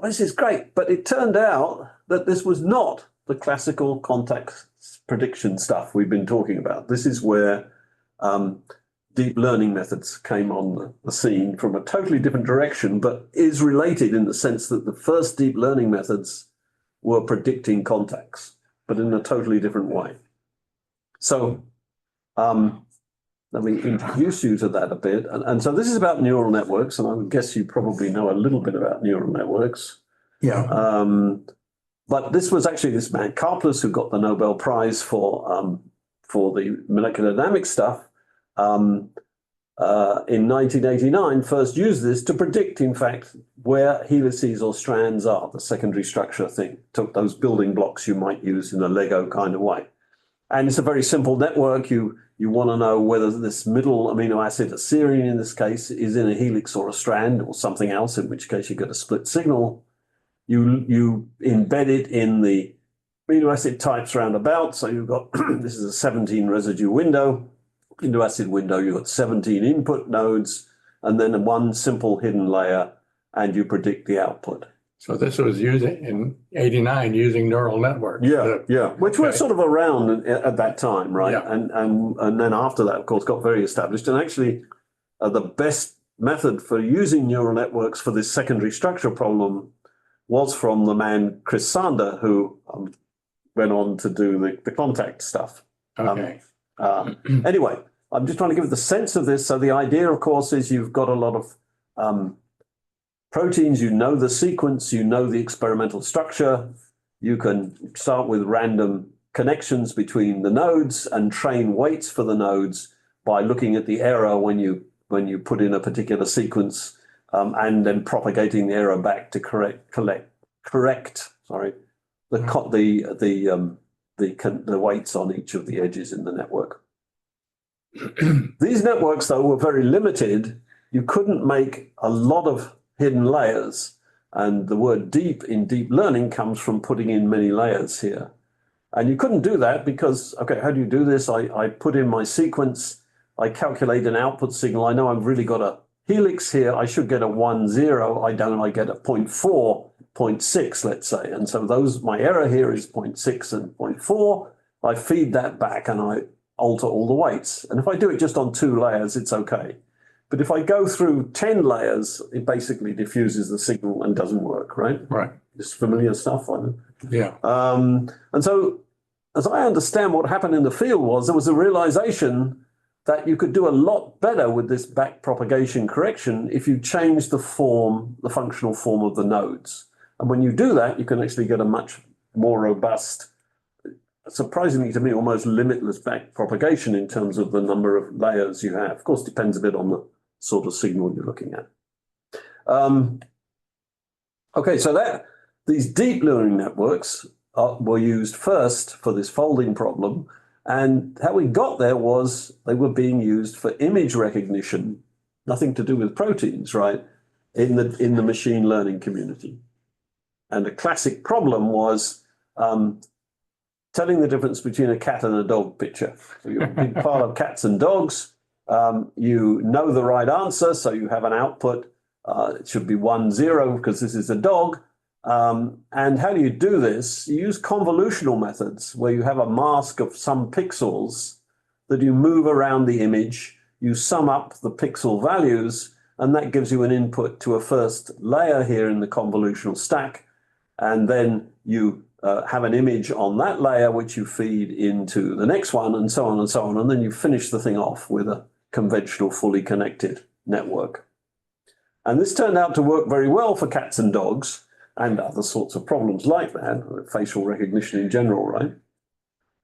C: this is great. But it turned out that this was not the classical contact prediction stuff we've been talking about. This is where deep learning methods came on the scene from a totally different direction, but is related in the sense that the first deep learning methods were predicting contacts, but in a totally different way. So let me introduce you to that a bit. And so this is about neural networks, and I would guess you probably know a little bit about neural networks.
D: Yeah.
C: But this was actually this man, Karplus, who got the Nobel Prize for the molecular dynamics stuff, in 1989, first used this to predict, in fact, where helices or strands are, the secondary structure thing. Took those building blocks you might use in a Lego kind of way. And it's a very simple network. You want to know whether this middle amino acid, a serine in this case, is in a helix or a strand or something else, in which case you get a split signal. You embed it in the amino acid types roundabout. So you've got, this is a 17 residue window. Amino acid window, you've got 17 input nodes, and then one simple hidden layer and you predict the output.
B: So this was using in 89 using neural networks.
C: Which were
B: Okay.
C: sort of around at that time, right?
B: Yeah.
C: And then after that, of course, got very established. And actually, the best method for using neural networks for this secondary structure problem was from the man Chris Sander, who went on to do the contact stuff.
B: Okay.
C: Anyway, I'm just trying to give the sense of this. So the idea, of course, is you've got a lot of proteins, you know the sequence, you know the experimental structure. You can start with random connections between the nodes and train weights for the nodes by looking at the error when you put in a particular sequence, and then propagating the error back to correct the weights on each of the edges in the network. These networks, though, were very limited. You couldn't make a lot of hidden layers. And the word deep in deep learning comes from putting in many layers here. And you couldn't do that because, okay, how do you do this? I put in my sequence, I calculate an output signal. I know I've really got a helix here. I should get a 1, 0. I don't, I get a 0.4, 0.6, let's say. And so my error here is 0.6 and 0.4. I feed that back and I alter all the weights. And if I do it just on 2 layers, it's okay. But if I go through 10 layers, it basically diffuses the signal and doesn't work, right?
B: Right.
C: It's familiar stuff.
B: Yeah.
C: And so, as I understand what happened in the field was there was a realization that you could do a lot better with this back propagation correction if you change the functional form of the nodes. And when you do that, you can actually get a much more robust, surprisingly to me, almost limitless back propagation in terms of the number of layers you have. Of course, it depends a bit on the sort of signal you're looking at. Okay, so these deep learning networks were used first for this folding problem. And how we got there was they were being used for image recognition, nothing to do with proteins, right, in the machine learning community. And a classic problem was telling the difference between a cat and a dog picture. So you're a big pile of cats and dogs. You know the right answer, so you have an output. It should be 1, 0 because this is a dog. And how do you do this? You use convolutional methods where you have a mask of some pixels that you move around the image. You sum up the pixel values, and that gives you an input to a first layer here in the convolutional stack. And then you have an image on that layer, which you feed into the next one, and so on and so on. And then you finish the thing off with a conventional, fully connected network. And this turned out to work very well for cats and dogs and other sorts of problems like that, facial recognition in general, right?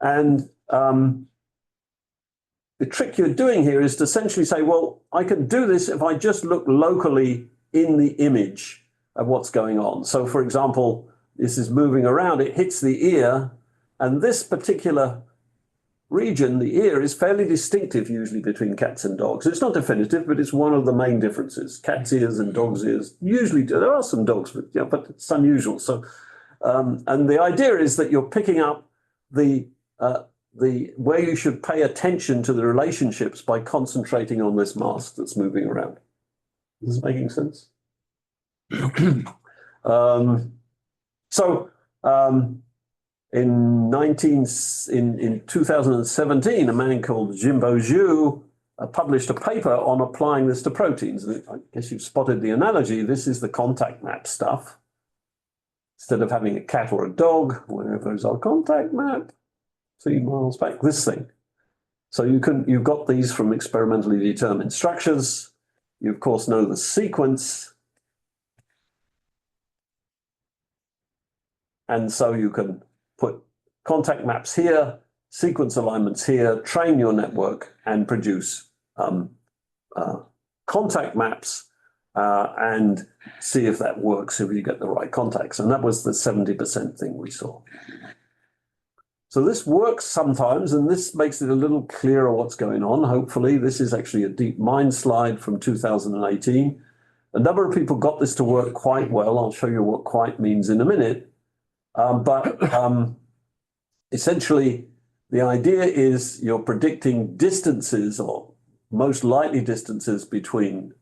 C: And the trick you're doing here is to essentially say, well, I can do this if I just look locally in the image of what's going on. So, for example, this is moving around, it hits the ear, and this particular region, the ear, is fairly distinctive usually between cats and dogs. It's not definitive, but it's one of the main differences. Cats' ears and dogs' ears usually do. There are some dogs, but it's unusual. So, and the idea is that you're picking up the where you should pay attention to the relationships by concentrating on this mask that's moving around. Is this making sense? In 2017, a man called Jimbo Zhu published a paper on applying this to proteins. I guess you've spotted the analogy. This is the contact map stuff. Instead of having a cat or a dog, wherever is our contact map? 3 miles back, this thing. So you've got these from experimentally determined structures. You, of course, know the sequence. And so you can put contact maps here, sequence alignments here, train your network, and produce contact maps and see if that works, if you get the right contacts. And that was the 70% thing we saw. So this works sometimes, and this makes it a little clearer what's going on, hopefully. This is actually a DeepMind slide from 2018. A number of people got this to work quite well. I'll show you what quite means in a minute. Essentially, the idea is you're predicting distances, or most likely distances, between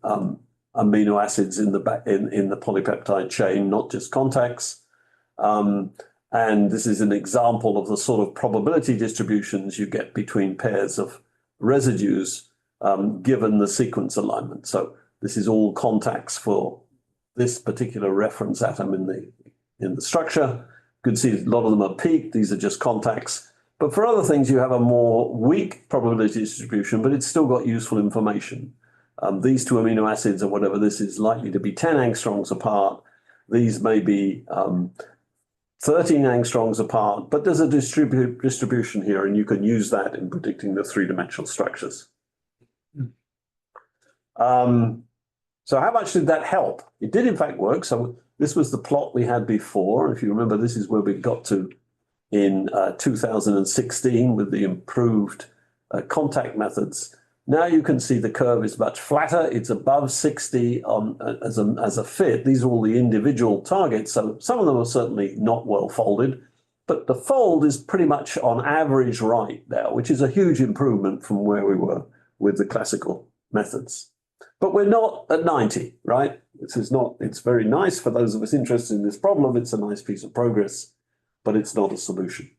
C: amino acids in the polypeptide chain, not just contacts. And this is an example of the sort of probability distributions you get between pairs of residues given the sequence alignment. So this is all contacts for this particular reference atom in the structure. You can see a lot of them are peaked. These are just contacts. But for other things, you have a more weak probability distribution, but it's still got useful information. These two amino acids or whatever this is likely to be 10 angstroms apart. These may be 13 angstroms apart, but there's a distribution here, and you can use that in predicting the three-dimensional structures. So how much did that help? It did in fact work. So this was the plot we had before. If you remember, this is where we got to in 2016 with the improved contact methods. Now you can see the curve is much flatter. It's above 60 as a fit. These are all the individual targets. So some of them are certainly not well folded, but the fold is pretty much on average right now, which is a huge improvement from where we were with the classical methods. But we're not at 90, right? This is not, it's very nice for those of us interested in this problem. It's a nice piece of progress, but it's not a solution.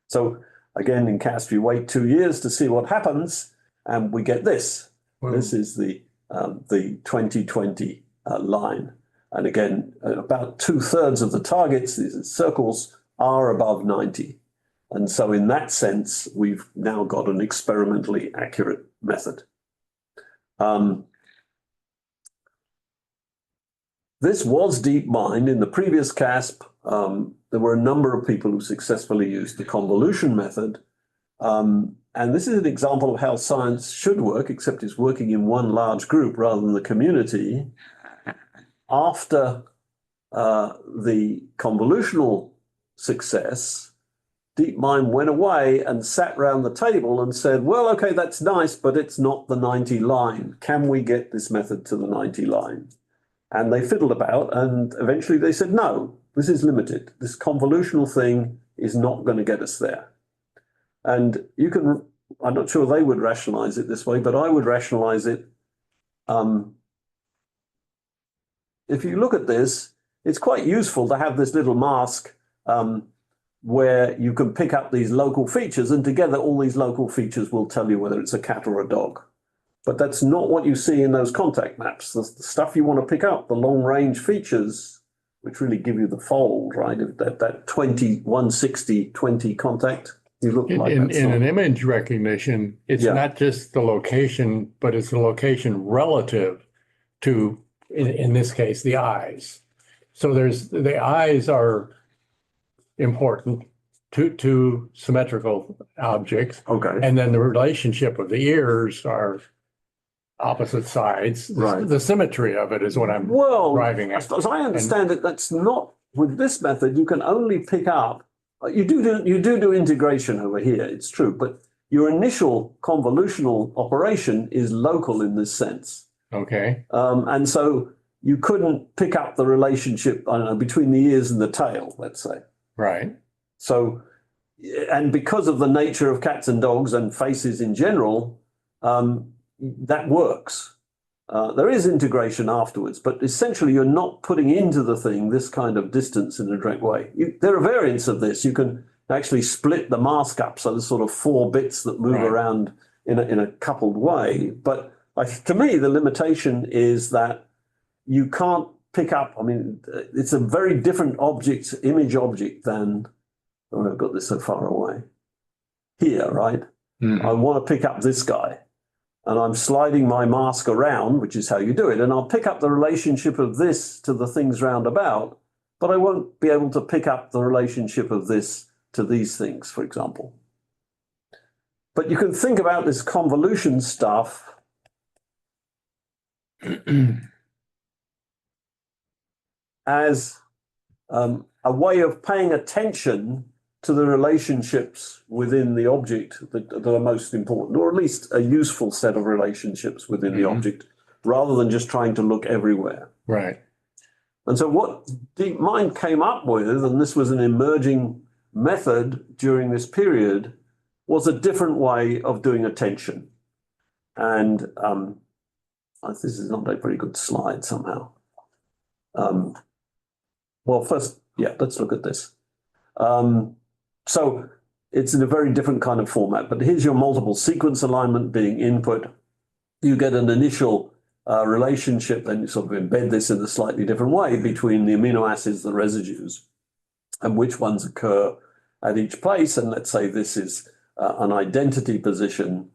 C: So again, in CASP, you wait 2 years to see what happens, and we get this. Wow. This is the 2020 line. And again, about 2/3 of the targets, these circles, are above 90. And so in that sense, we've now got an experimentally accurate method. This was DeepMind. In the previous CASP, there were a number of people who successfully used the convolution method. And this is an example of how science should work, except it's working in one large group rather than the community. After the convolutional success, DeepMind went away and sat around the table and said, well, okay, that's nice, but it's not the 90 line. Can we get this method to the 90 line? And they fiddled about, and eventually they said, no, this is limited. This convolutional thing is not going to get us there. And you can, I'm not sure they would rationalize it this way, but I would rationalize it. If you look at this, it's quite useful to have this little mask where you can pick up these local features, and together all these local features will tell you whether it's a cat or a dog. But that's not what you see in those contact maps. The stuff you want to pick up, the long-range features, which really give you the fold, right? That 160-20 contact. You look like
B: in an image recognition, it's not just the location, but it's the location relative to, in this case, the eyes. So the eyes are important to symmetrical objects.
C: Okay.
B: And then the relationship of the ears are opposite sides.
C: Right.
B: The symmetry of it is what I'm driving at.
C: As I understand it, that's not, with this method, you can only pick up, you do integration over here, it's true, but your initial convolutional operation is local in this sense.
B: Okay.
C: And so you couldn't pick up the relationship, I don't know, between the ears and the tail, let's say.
B: Right.
C: So, and because of the nature of cats and dogs and faces in general, that works. There is integration afterwards, but essentially you're not putting into the thing this kind of distance in a direct way. There are variants of this. You can actually split the mask up, so there's sort of 4 bits that move around in a coupled way. But to me, the limitation is that you can't pick up, I mean, it's a very different object, image object than, oh, I've got this so far away. Here, right? Mm-hmm. I want to pick up this guy. And I'm sliding my mask around, which is how you do it. And I'll pick up the relationship of this to the things round about, but I won't be able to pick up the relationship of this to these things, for example. But you can think about this convolution stuff as a way of paying attention to the relationships within the object that are most important, or at least a useful set of relationships within the object, rather than just trying to look everywhere.
B: Right.
C: And so what DeepMind came up with, and this was an emerging method during this period, was a different way of doing attention. And This is not a very good slide somehow. Well, first, yeah, let's look at this. So it's in a very different kind of format, but here's your multiple sequence alignment being input. You get an initial relationship, then you sort of embed this in a slightly different way between the amino acids, the residues, and which ones occur at each place. And let's say this is an identity position.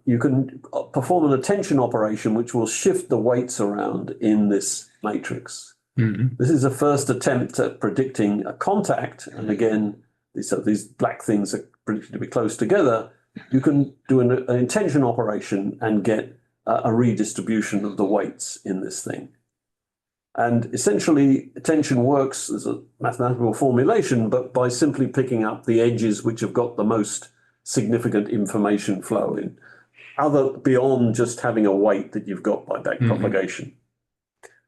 C: You can perform an attention operation which will shift the weights around in this matrix.
B: Mhm.
C: This is a first attempt at predicting a contact. And again, these black things are predicted to be close together. You can do an intention operation and get a redistribution of the weights in this thing. And essentially, attention works as a mathematical formulation, but by simply picking up the edges which have got the most significant information flow in, beyond just having a weight that you've got by backpropagation.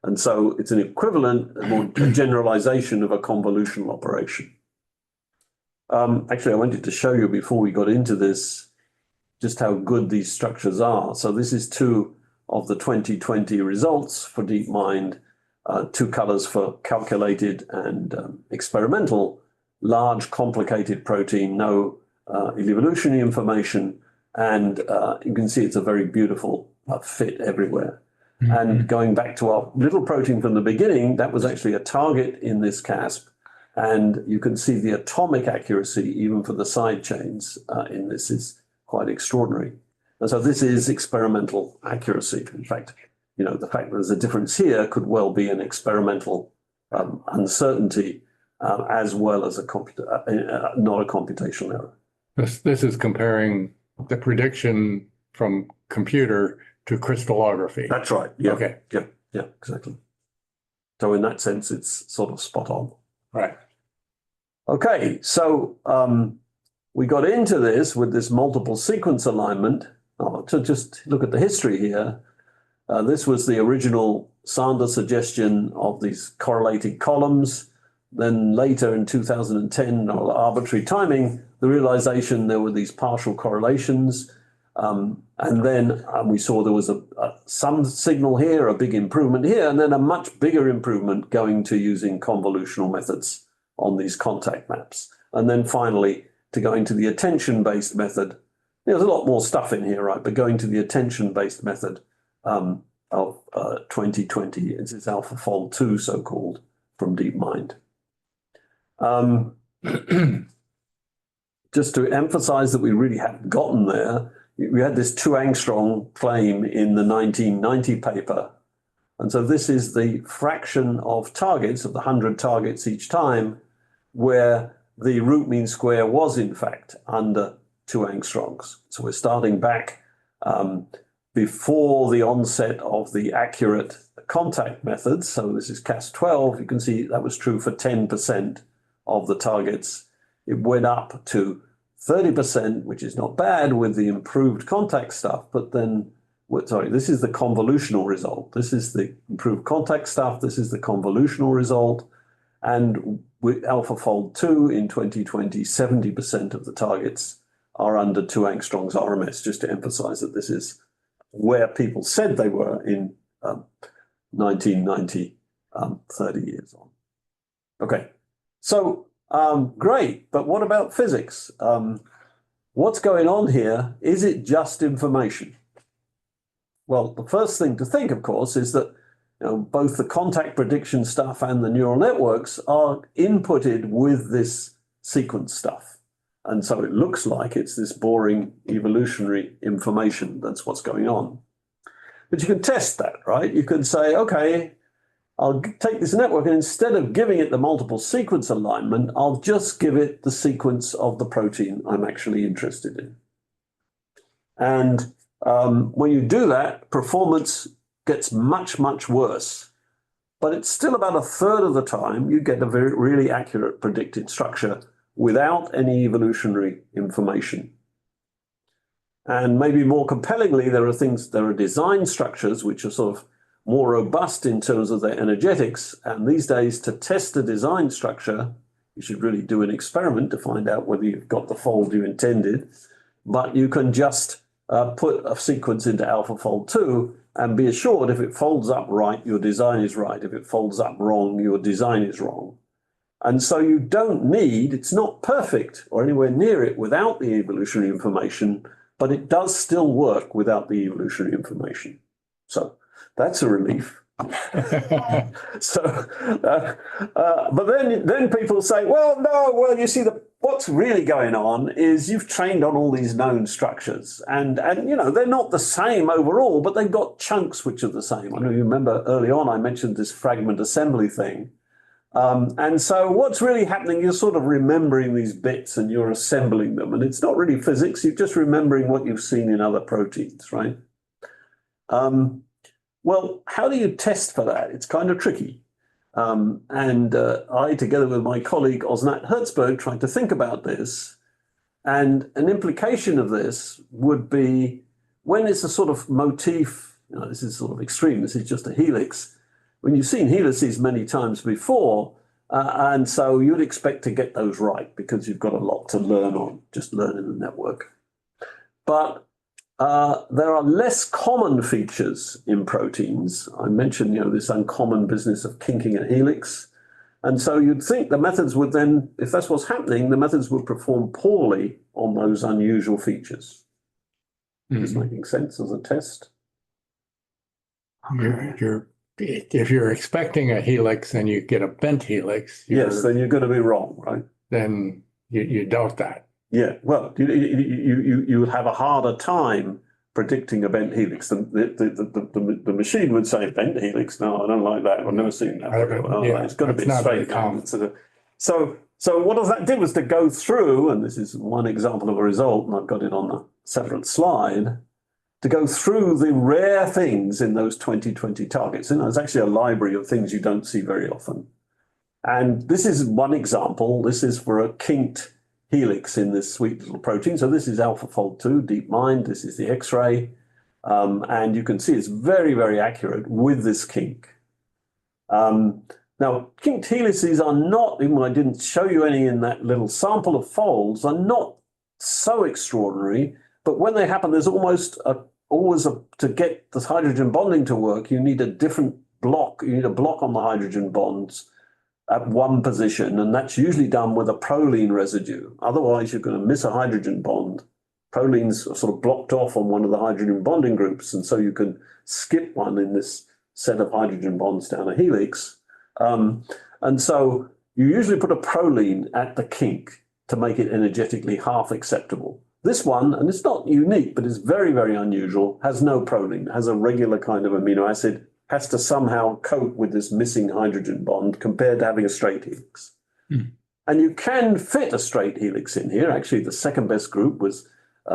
C: And so it's an equivalent, a generalization of a convolutional operation. Actually, I wanted to show you before we got into this just how good these structures are. So this is 2 of the 2020 results for DeepMind, 2 colors for calculated and experimental, large complicated protein, no evolutionary information, and you can see it's a very beautiful fit everywhere. And going back to our little protein from the beginning, that was actually a target in this CASP. And you can see the atomic accuracy, even for the side chains in this, is quite extraordinary. And so this is experimental accuracy. In fact, the fact that there's a difference here could well be an experimental uncertainty as well as not a computational error.
B: This is comparing the prediction from computer to crystallography.
C: That's right. Yeah.
B: Okay.
C: Yeah, exactly. So in that sense, it's sort of spot on.
B: Right.
C: Okay, so we got into this with this multiple sequence alignment. To just look at the history here, this was the original Sander suggestion of these correlated columns. Then later in 2010, arbitrary timing, the realization there were these partial correlations. And then we saw there was some signal here, a big improvement here, and then a much bigger improvement going to using convolutional methods on these contact maps. And then finally, to going to the attention-based method. There's a lot more stuff in here, right? But going to the attention-based method of 2020, it's this AlphaFold 2, so-called, from DeepMind. Just to emphasize that we really haven't gotten there, we had this 2 angstrom claim in the 1990 paper. And so this is the fraction of targets, of the 100 targets each time, where the root mean square was, in fact, under 2 angstroms. So we're starting back before the onset of the accurate contact methods. So this is Cas12. You can see that was true for 10% of the targets. It went up to 30%, which is not bad with the improved contact stuff, but then, this is the convolutional result. This is the improved contact stuff. This is the convolutional result. And with AlphaFold 2 in 2020, 70% of the targets are under 2 angstroms RMS, just to emphasize that this is where people said they were in 1990, 30 years on. Okay, so great, but what about physics? What's going on here? Is it just information? Well, the first thing to think, of course, is that both the contact prediction stuff and the neural networks are inputted with this sequence stuff. And so it looks like it's this boring evolutionary information. That's what's going on. But you can test that, right? You can say, okay, I'll take this network, and instead of giving it the multiple sequence alignment, I'll just give it the sequence of the protein I'm actually interested in. And when you do that, performance gets much, much worse. But it's still about a third of the time you get a really accurate predicted structure without any evolutionary information. And maybe more compellingly, there are design structures which are sort of more robust in terms of their energetics. And these days, to test a design structure, you should really do an experiment to find out whether you've got the fold you intended. But you can just put a sequence into AlphaFold 2 and be assured if it folds up right, your design is right. If it folds up wrong, your design is wrong. And so you don't need, it's not perfect or anywhere near it without the evolutionary information, but it does still work without the evolutionary information. So that's a relief. But then people say, well, no, well, you see, what's really going on is you've trained on all these known structures, and you know they're not the same overall, but they've got chunks which are the same. I know you remember early on I mentioned this fragment assembly thing, and so what's really happening? You're sort of remembering these bits and you're assembling them, and it's not really physics. You're just remembering what you've seen in other proteins, right? Well, how do you test for that? It's kind of tricky. I, together with my colleague Osnat Hertzberg, tried to think about this. And an implication of this would be when it's a sort of motif, you know, this is sort of extreme, this is just a helix. When you've seen helices many times before, and so you'd expect to get those right because you've got a lot to learn on, just learning the network. But there are less common features in proteins. I mentioned, you know, this uncommon business of kinking a helix. And so you'd think the methods would then, if that's what's happening, the methods would perform poorly on those unusual features. Is this making sense as a test?
B: If you're expecting a helix and you get a bent helix,
C: yes, then you're going to be wrong, right?
B: Then you doubt that.
C: Yeah, well, you have a harder time predicting a bent helix. The machine would say, bent helix? No, I don't like that. I've never seen that. It's got to be straight. So what does that do is to go through, and this is one example of a result, and I've got it on a separate slide, to go through the rare things in those 2020 targets. You know, it's actually a library of things you don't see very often. And this is one example. This is for a kinked helix in this sweet little protein. So this is AlphaFold 2, DeepMind. This is the X-ray. And you can see it's very, very accurate with this kink. Now, kinked helices are not, even though I didn't show you any in that little sample of folds, are not so extraordinary. But when they happen, there's always to get this hydrogen bonding to work, you need a different block. You need a block on the hydrogen bonds at one position, and that's usually done with a proline residue. Otherwise, you're going to miss a hydrogen bond. Proline's sort of blocked off on one of the hydrogen bonding groups, and so you can skip one in this set of hydrogen bonds down a helix. And so you usually put a proline at the kink to make it energetically half acceptable. This one, and it's not unique, but it's very, very unusual, has no proline, has a regular kind of amino acid, has to somehow cope with this missing hydrogen bond compared to having a straight helix. And you can fit a straight helix in here. Actually, the second best group was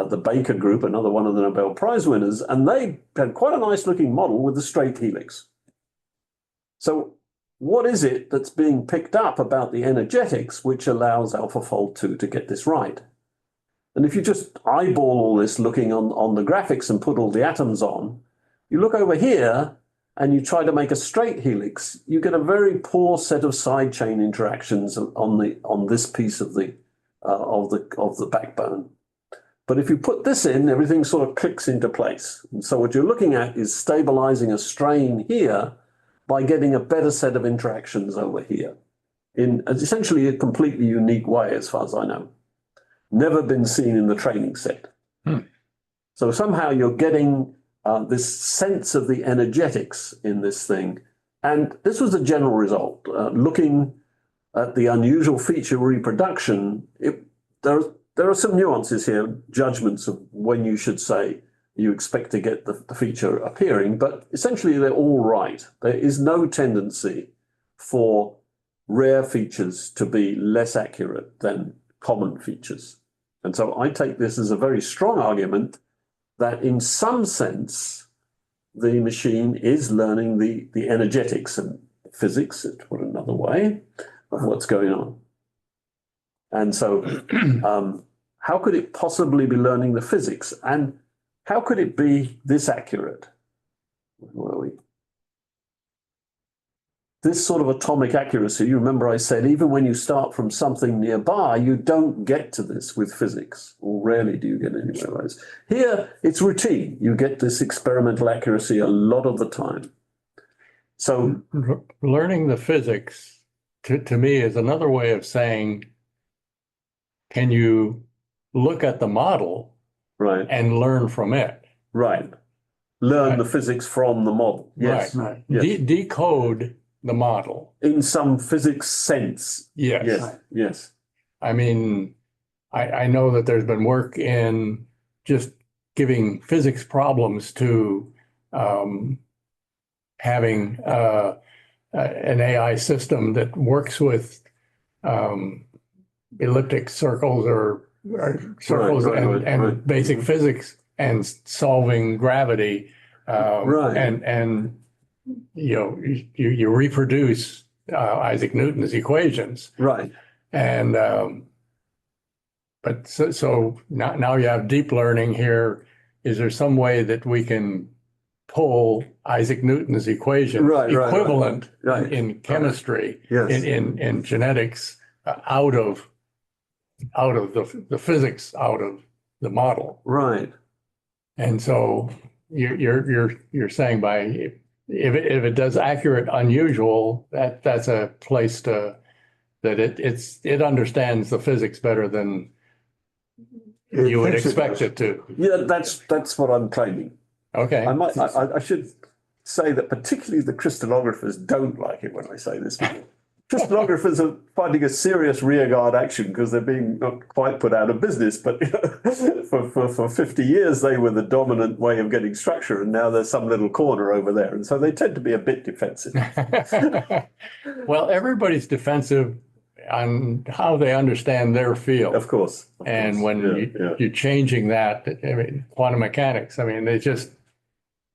C: the Baker group, another one of the Nobel Prize winners, and they had quite a nice looking model with a straight helix. So what is it that's being picked up about the energetics which allows AlphaFold 2 to get this right? And if you just eyeball all this looking on the graphics and put all the atoms on, you look over here and you try to make a straight helix, you get a very poor set of side chain interactions on this piece of the backbone. But if you put this in, everything sort of clicks into place. And so what you're looking at is stabilizing a strain here by getting a better set of interactions over here in essentially a completely unique way, as far as I know. Never been seen in the training set. So somehow you're getting this sense of the energetics in this thing. And this was a general result. Looking at the unusual feature reproduction, there are some nuances here, judgments of when you should say you expect to get the feature appearing, but essentially they're all right. There is no tendency for rare features to be less accurate than common features. And so I take this as a very strong argument that in some sense, the machine is learning the energetics and physics, to put it another way, of what's going on. And so how could it possibly be learning the physics? And how could it be this accurate? Where were we? this sort of atomic accuracy, you remember I said, even when you start from something nearby, you don't get to this with physics, or rarely do you get anywhere else. Here, it's routine. You get this experimental accuracy a lot of the time. So
B: Learning the physics to me is another way of saying, can you look at the model
C: right,
B: and learn from it?
C: right. Learn
B: Right.
C: the physics from the model. Yes,
B: Right.
C: yes.
B: Decode the model.
C: In some physics sense.
B: Yes.
C: Yes, yes.
B: I mean, I know that there's been work in just giving physics problems to having an AI system that works with elliptic circles or circles and basic physics and solving gravity.
C: Right.
B: And you know, you reproduce Isaac Newton's equations.
C: Right.
B: And but so now you have deep learning here. Is there some way that we can pull Isaac Newton's equation equivalent in chemistry,
C: Yes.
B: in genetics, out of the physics out of the model?
C: Right.
B: And so you're saying by if it does accurate unusual, that's a place that it understands the physics better than you would expect it to.
C: Yeah, that's what I'm claiming.
B: Okay.
C: I should say that particularly the crystallographers don't like it when I say this. Crystallographers are finding a serious rearguard action because they're being not quite put out of business, but for 50 years they were the dominant way of getting structure, and now there's some little corner over there, and so they tend to be a bit defensive.
B: Well, everybody's defensive on how they understand their field.
C: Of course.
B: And when you're changing that, I mean, quantum mechanics, I mean,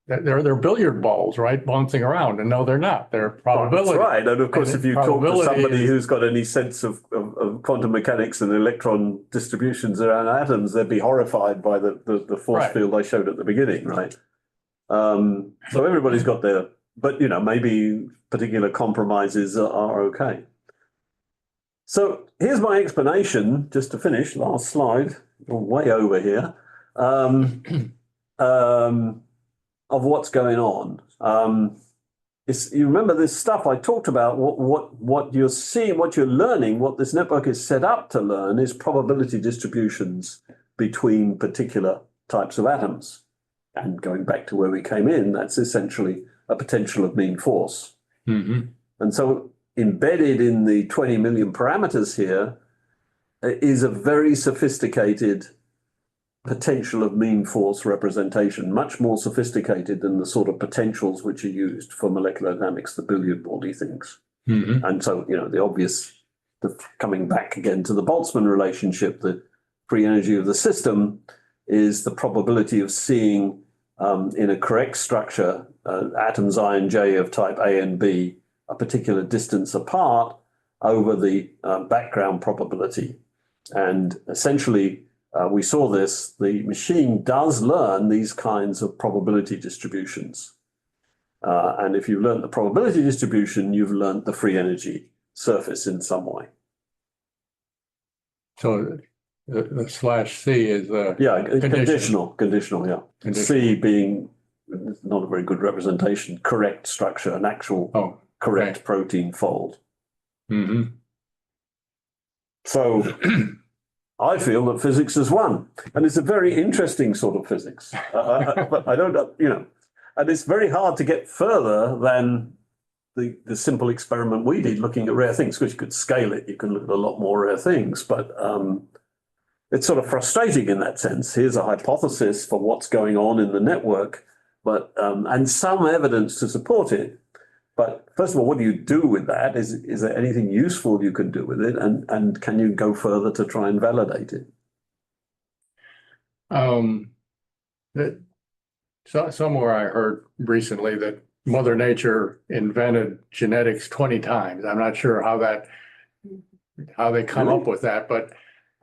B: they're billiard balls, right? Bouncing around. And no, they're not. They're probability.
C: That's right. And of course, if you talk to somebody who's got any sense of quantum mechanics and electron distributions around atoms, they'd be horrified by the force field I showed at the beginning, right? So everybody's got their, but maybe particular compromises are okay. So here's my explanation, just to finish, last slide, we're way over here, of what's going on. You remember this stuff I talked about, what you're seeing, what you're learning, what this network is set up to learn is probability distributions between particular types of atoms. And going back to where we came in, that's essentially a potential of mean force.
B: Mm-hmm.
C: And so embedded in the 20 million parameters here is a very sophisticated potential of mean force representation, much more sophisticated than the sort of potentials which are used for molecular dynamics, the billiard bally things.
B: Mm-hmm.
C: And so, the obvious, coming back again to the Boltzmann relationship, the free energy of the system is the probability of seeing in a correct structure, atoms I and J of type A and B, a particular distance apart over the background probability. And essentially, we saw this, the machine does learn these kinds of probability distributions. And if you've learned the probability distribution, you've learned the free energy surface in some way.
B: So the /C is
C: conditional, yeah.
B: Conditional.
C: C being not a very good representation, correct structure, an actual correct protein fold.
B: Mm-hmm.
C: So I feel that physics is one, and it's a very interesting sort of physics. But I don't, and it's very hard to get further than the simple experiment we did looking at rare things, because you could scale it. You can look at a lot more rare things, but it's sort of frustrating in that sense. Here's a hypothesis for what's going on in the network, but and some evidence to support it. But first of all, what do you do with that? Is there anything useful you can do with it? And can you go further to try and validate it?
B: Somewhere I heard recently that Mother Nature invented genetics 20 times. I'm not sure how they come up with that, but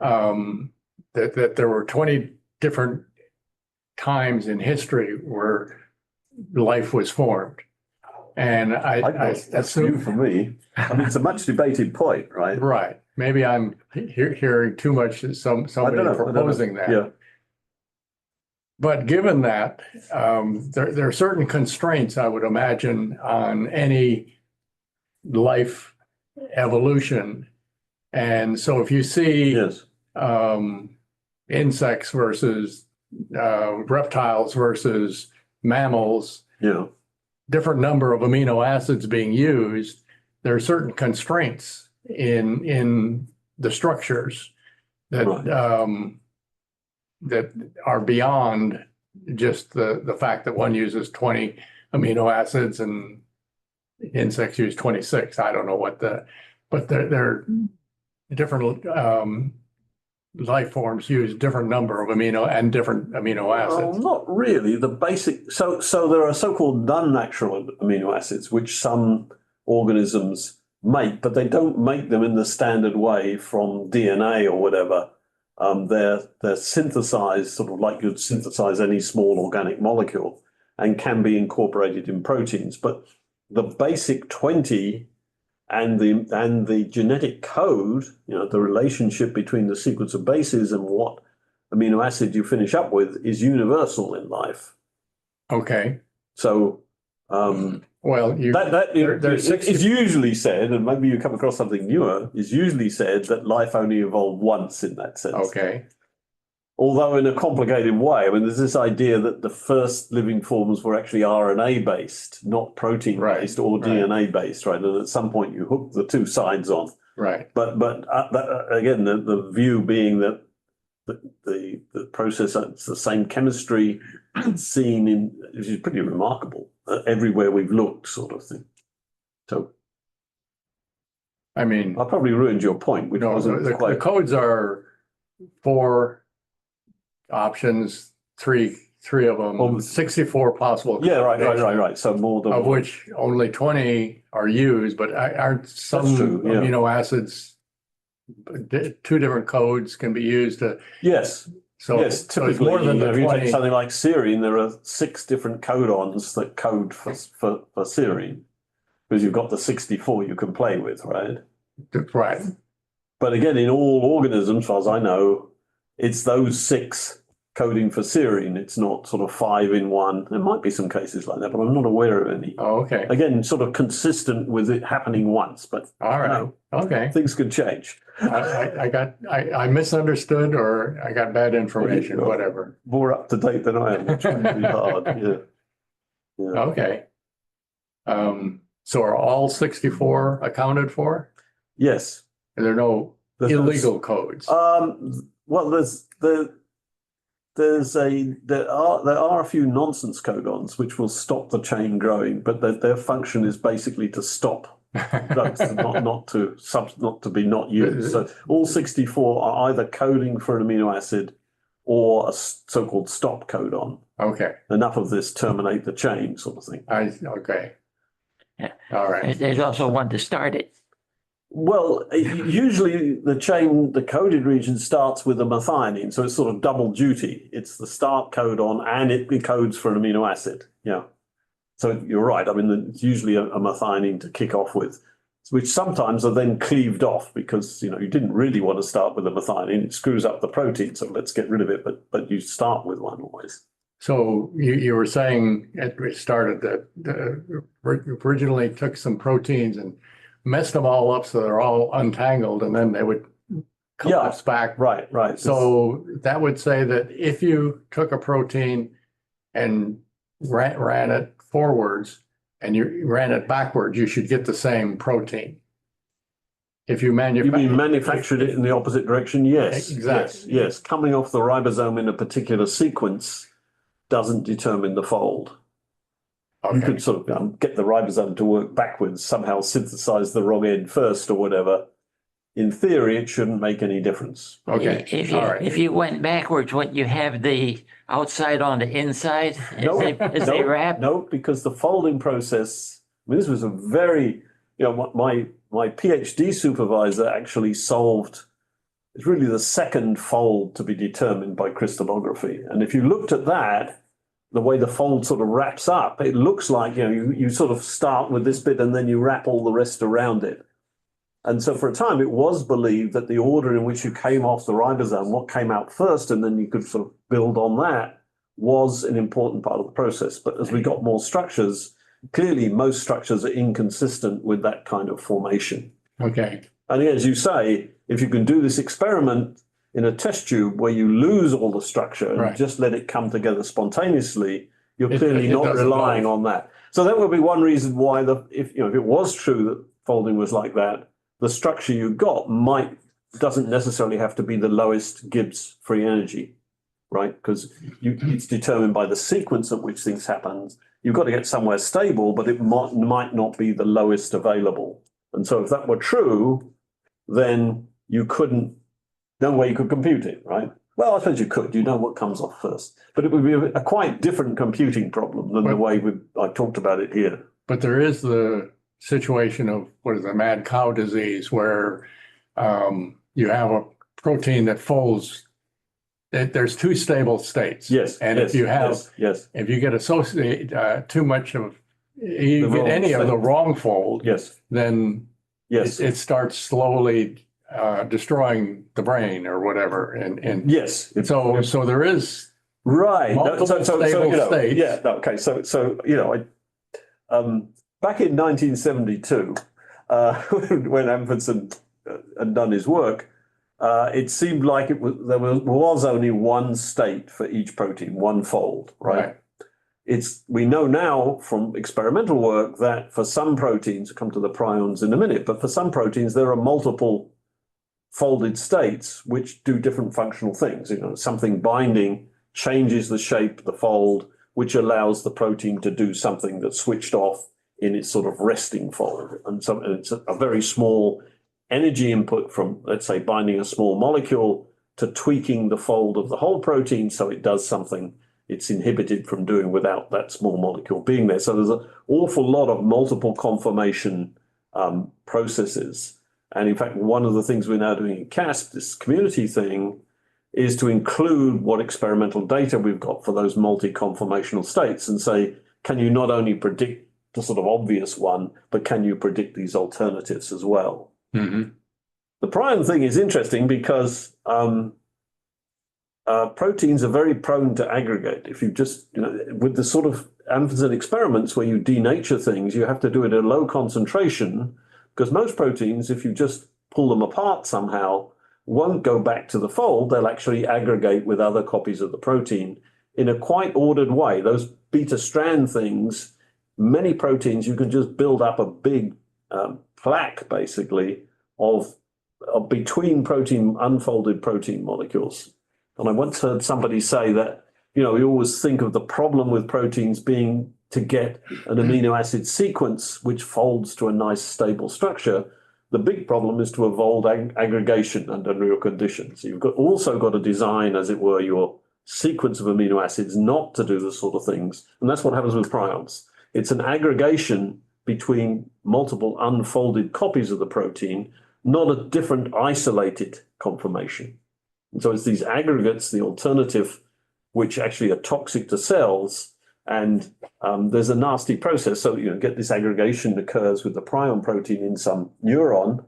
B: that there were 20 different times in history where life was formed. And I
C: That's new
B: assume,
C: for me. I mean, it's a much debated point, right?
B: right, maybe I'm hearing too much,
C: I
B: somebody
C: don't know.
B: proposing that.
C: Yeah,
B: But given that, there are certain constraints, I would imagine, on any life evolution. And so if you see
C: yes,
B: insects versus reptiles versus mammals,
C: yeah,
B: different number of amino acids being used, there are certain constraints in the structures that
C: right.
B: that are beyond just the fact that one uses 20 amino acids and insects use 26. I don't know but they're different life forms use different number of different amino
C: Well,
B: acids.
C: not really. The basic, so there are so-called non-natural amino acids, which some organisms make, but they don't make them in the standard way from DNA or whatever. They're synthesized sort of like you'd synthesize any small organic molecule and can be incorporated in proteins. But the basic 20 and the genetic code, the relationship between the sequence of bases and what amino acid you finish up with is universal in life.
B: Okay.
C: So
B: Well,
C: it's usually said, and maybe you come across something newer, is usually said that life only evolved once in that sense.
B: Okay.
C: Although in a complicated way. I mean, there's this idea that the first living forms were actually RNA-based, not protein-based or DNA-based, right? And at some point you hook the two sides on.
B: Right.
C: But again, the view being that the process, it's the same chemistry, it's seen which is pretty remarkable, everywhere we've looked, sort of thing. So,
B: I mean,
C: I probably ruined your point, which wasn't
B: the
C: quite.
B: codes are 4 options, three of them, 64 possible.
C: Yeah, right. So more than
B: of
C: one.
B: which only 20 are used, but aren't some
C: That's true, yeah.
B: amino acids, 2 different codes can be used to.
C: Yes.
B: So,
C: yes,
B: so
C: typically,
B: it's more than the
C: if you
B: 20.
C: take something like serine, there are 6 different codons that code for serine, because you've got the 64 you can play with, right?
B: Right.
C: But again, in all organisms, as far as I know, it's those 6 coding for serine. It's not sort of 5 in one. There might be some cases like that, but I'm not aware of any.
B: Oh, okay.
C: Again, sort of consistent with it happening once, but
B: All right. Okay.
C: things could change.
B: I misunderstood, or I got bad information,
C: Well,
B: whatever.
C: More up to date than I am, which is really hard. Yeah.
B: Okay. So are all 64 accounted for?
C: Yes.
B: Are there no illegal codes?
C: Well, there are a few nonsense codons which will stop the chain growing, but their function is basically to stop drugs, not to be not used. So all 64 are either coding for an amino acid or a so-called stop codon.
B: Okay.
C: Enough of this terminate the chain, sort of thing.
B: Okay.
A: Yeah.
B: All right.
A: There's also one to start it.
C: Well, usually the coded region starts with a methionine, so it's sort of double duty. It's the start codon and it encodes for an amino acid. Yeah. So you're right. I mean, it's usually a methionine to kick off with, which sometimes are then cleaved off because, you didn't really want to start with a methionine. It screws up the protein, so let's get rid of it. But you start with one always.
B: So you were saying at the start that originally took some proteins and messed them all up so they're all untangled, and then they would collapse back.
C: Right.
B: So that would say that if you took a protein and ran it forwards and you ran it backwards, you should get the same protein. If you
C: manufactured it in the opposite direction, yes.
B: Exactly.
C: Yes. Coming off the ribosome in a particular sequence doesn't determine the fold. Okay. You could sort of get the ribosome to work backwards, somehow synthesize the wrong end first or whatever. In theory, it shouldn't make any difference.
B: Okay.
A: If you went backwards, wouldn't you have the outside on the inside? As they wrap?
C: No, because the folding process, I mean, this was a very, my PhD supervisor actually solved, it's really the second fold to be determined by crystallography. And if you looked at that, the way the fold sort of wraps up, it looks like, you sort of start with this bit and then you wrap all the rest around it. And so for a time, it was believed that the order in which you came off the ribosome, what came out first, and then you could sort of build on that, was an important part of the process. But as we got more structures, clearly most structures are inconsistent with that kind of formation.
B: Okay.
C: And as you say, if you can do this experiment in a test tube where you lose all the structure and just let it come together spontaneously, you're clearly not relying on that. So that would be one reason why if it was true that folding was like that, the structure you got doesn't necessarily have to be the lowest Gibbs free energy, right? Because it's determined by the sequence at which things happen. You've got to get somewhere stable, but it might not be the lowest available. And so if that were true, then no way you could compute it, right? Well, I suppose you could. You know what comes off first. But it would be a quite different computing problem than the way I talked about it here.
B: But there is the situation of what is a mad cow disease, where you have a protein that folds. There's two stable states.
C: Yes.
B: And
C: yes,
B: if you have,
C: if
B: you get associated too much of, you get any of the wrong fold, then it starts slowly destroying the brain or whatever. And so there is multiple stable states.
C: Yeah. Okay. So back in 1972, when Amundsen had done his work, it seemed like there was only one state for each protein, one fold, right? We know now from experimental work that for some proteins, we'll come to the prions in a minute, but for some proteins, there are multiple folded states which do different functional things. Something binding changes the shape of the fold, which allows the protein to do something that's switched off in its sort of resting fold. And it's a very small energy input from, let's say, binding a small molecule to tweaking the fold of the whole protein so it does something it's inhibited from doing without that small molecule being there. So there's an awful lot of multiple conformation processes. And in fact, one of the things we're now doing in CASP, this community thing, is to include what experimental data we've got for those multi-conformational states and say, can you not only predict the sort of obvious one, but can you predict these alternatives as well?
B: Mm-hmm.
C: The prion thing is interesting because proteins are very prone to aggregate. If you just, with the sort of Amundsen experiments where you denature things, you have to do it at a low concentration, because most proteins, if you just pull them apart somehow, won't go back to the fold. They'll actually aggregate with other copies of the protein in a quite ordered way. Those beta strand things, many proteins, you can just build up a big plaque, basically, of between unfolded protein molecules. And I once heard somebody say that, we always think of the problem with proteins being to get an amino acid sequence which folds to a nice stable structure. The big problem is to avoid aggregation under real conditions. You've also got to design, as it were, your sequence of amino acids not to do the sort of things. And that's what happens with prions. It's an aggregation between multiple unfolded copies of the protein, not a different isolated conformation. And so it's these aggregates, the alternative, which actually are toxic to cells. And there's a nasty process. So, get this aggregation occurs with the prion protein in some neuron,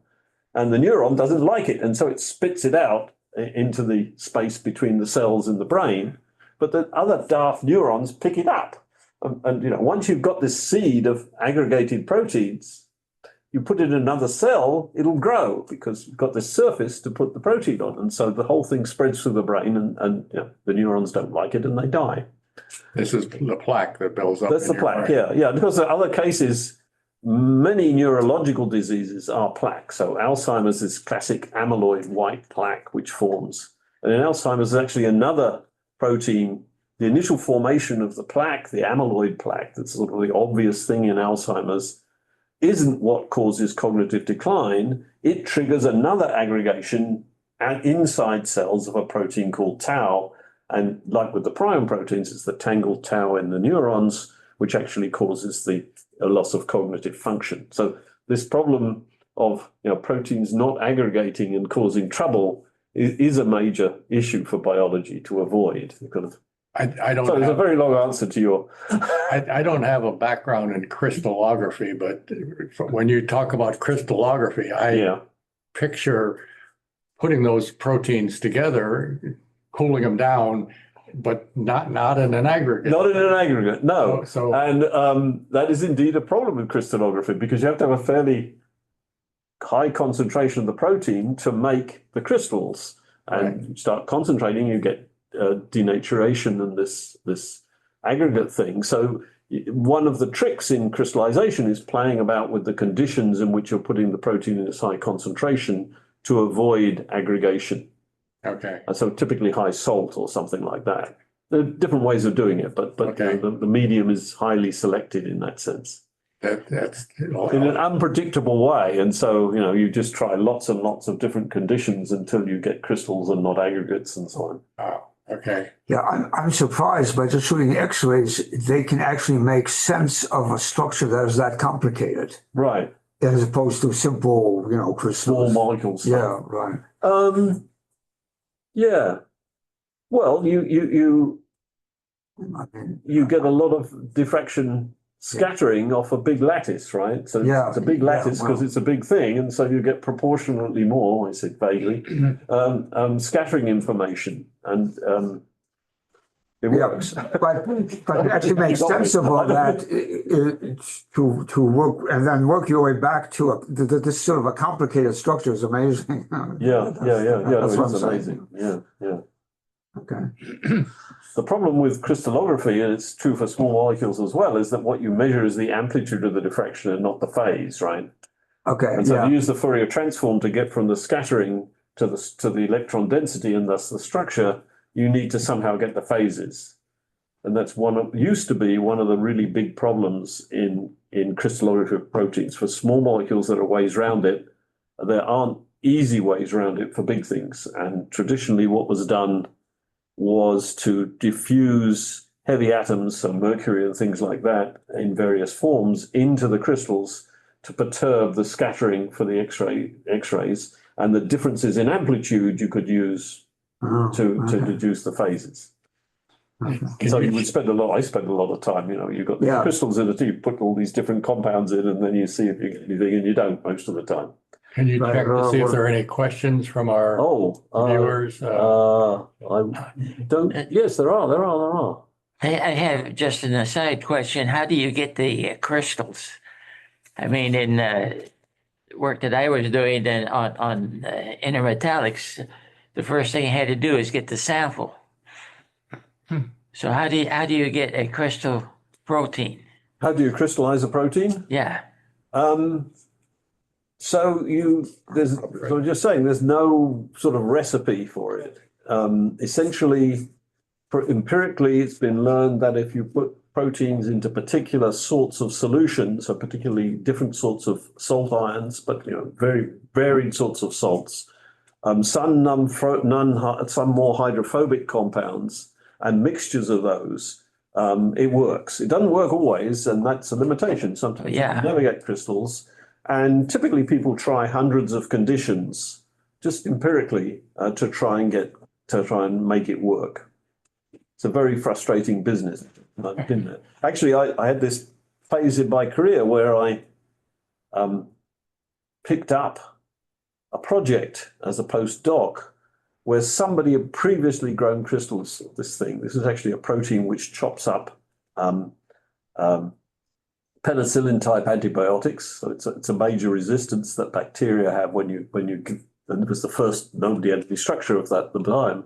C: and the neuron doesn't like it. And so it spits it out into the space between the cells in the brain. But the other daft neurons pick it up. And once you've got this seed of aggregated proteins, you put it in another cell, it'll grow because you've got this surface to put the protein on. And so the whole thing spreads through the brain, and the neurons don't like it and they die.
B: This is the plaque that builds up.
C: That's the plaque, yeah. Because in other cases, many neurological diseases are plaque. So Alzheimer's is classic amyloid white plaque which forms. And in Alzheimer's, there's actually another protein. The initial formation of the plaque, the amyloid plaque, that's sort of the obvious thing in Alzheimer's, isn't what causes cognitive decline. It triggers another aggregation inside cells of a protein called tau. And like with the prion proteins, it's the tangled tau in the neurons, which actually causes the loss of cognitive function. So this problem of proteins not aggregating and causing trouble is a major issue for biology to avoid.
B: I don't
C: So it's a
B: have,
C: very long answer to your.
B: I don't have a background in crystallography, but when you talk about crystallography, I
C: Yeah.
B: picture putting those proteins together, cooling them down, but not in an aggregate.
C: Not in an aggregate, no.
B: So
C: And that is indeed a problem with crystallography because you have to have a fairly high concentration of the protein to make the crystals. And you start concentrating, you get denaturation and this aggregate thing. So one of the tricks in crystallization is playing about with the conditions in which you're putting the protein in this high concentration to avoid aggregation.
B: okay.
C: So typically high salt or something like that. There are different ways of doing it, but
B: Okay.
C: the medium is highly selected in that sense.
B: That's
C: In an unpredictable way. And so, you just try lots and lots of different conditions until you get crystals and not aggregates and so on.
B: oh, okay.
D: Yeah, I'm surprised by just shooting X-rays, they can actually make sense of a structure that is that complicated,
C: Right.
D: as opposed to simple,
C: Small
D: crystals.
C: molecules.
D: Yeah, right.
C: Yeah. Well, you
D: I mean,
C: get a lot of diffraction scattering off a big lattice, right? So
D: Yeah,
C: it's a big
D: yeah,
C: lattice because
D: well.
C: it's a big thing, and so you get proportionately more, I said vaguely, scattering information, and it
D: Yeah,
C: works.
D: but it actually makes sense of all that to work and then work your way back to this sort of a complicated structure is amazing.
C: Yeah.
D: That's
C: No,
D: what
C: it's
D: I'm
C: amazing.
D: saying.
C: Yeah.
D: Okay.
C: The problem with crystallography, and it's true for small molecules as well, is that what you measure is the amplitude of the diffraction and not the phase, right?
D: Okay.
C: And so if
D: Yeah.
C: you use the Fourier transform to get from the scattering to the electron density and thus the structure, you need to somehow get the phases. And that's used to be one of the really big problems in crystallography of proteins. For small molecules, there are ways around it. There aren't easy ways around it for big things. And traditionally what was done was to diffuse heavy atoms, so mercury and things like that, in various forms into the crystals to perturb the scattering for the X-rays, and the differences in amplitude you could use to deduce the phases. So you would spend I spend a lot of time, you've got these crystals in it, you put all these different compounds in, and then you see if you get anything, and you don't most of the time.
B: Can you check to see if there are any questions from our viewers?
C: I don't. Yes, there are.
A: I have just an aside question. How do you get the crystals? I mean, in work that I was doing then on intermetallics, the first thing I had to do is get the sample. So how do you get a crystal protein?
C: How do you crystallize a protein?
A: Yeah.
C: So I'm just saying, there's no sort of recipe for it. Essentially, empirically, it's been learned that if you put proteins into particular sorts of solutions, so particularly different sorts of salt ions, but very varied sorts of salts, some more hydrophobic compounds, and mixtures of those, it works. It doesn't work always, and that's a limitation. Sometimes you never get crystals. And typically people try hundreds of conditions just empirically to try and make it work. It's a very frustrating business. Actually, I had this phase in my career where I picked up a project as a postdoc where somebody had previously grown crystals of this thing. This is actually a protein which chops up penicillin type antibiotics. So it's a major resistance that bacteria have when you give, and it was the first known DNA structure of that at the time.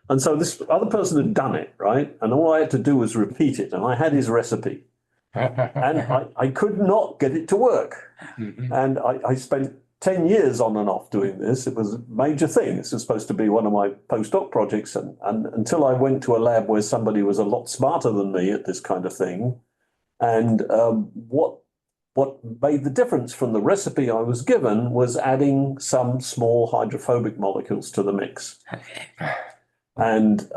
C: And so this other person had done it, right? And all I had to do was repeat it. And I had his recipe. And I could not get it to work. And I spent 10 years on and off doing this. It was a major thing. This was supposed to be one of my postdoc projects. And until I went to a lab where somebody was a lot smarter than me at this kind of thing. And what made the difference from the recipe I was given was adding some small hydrophobic molecules to the mix.
A: Okay.
C: And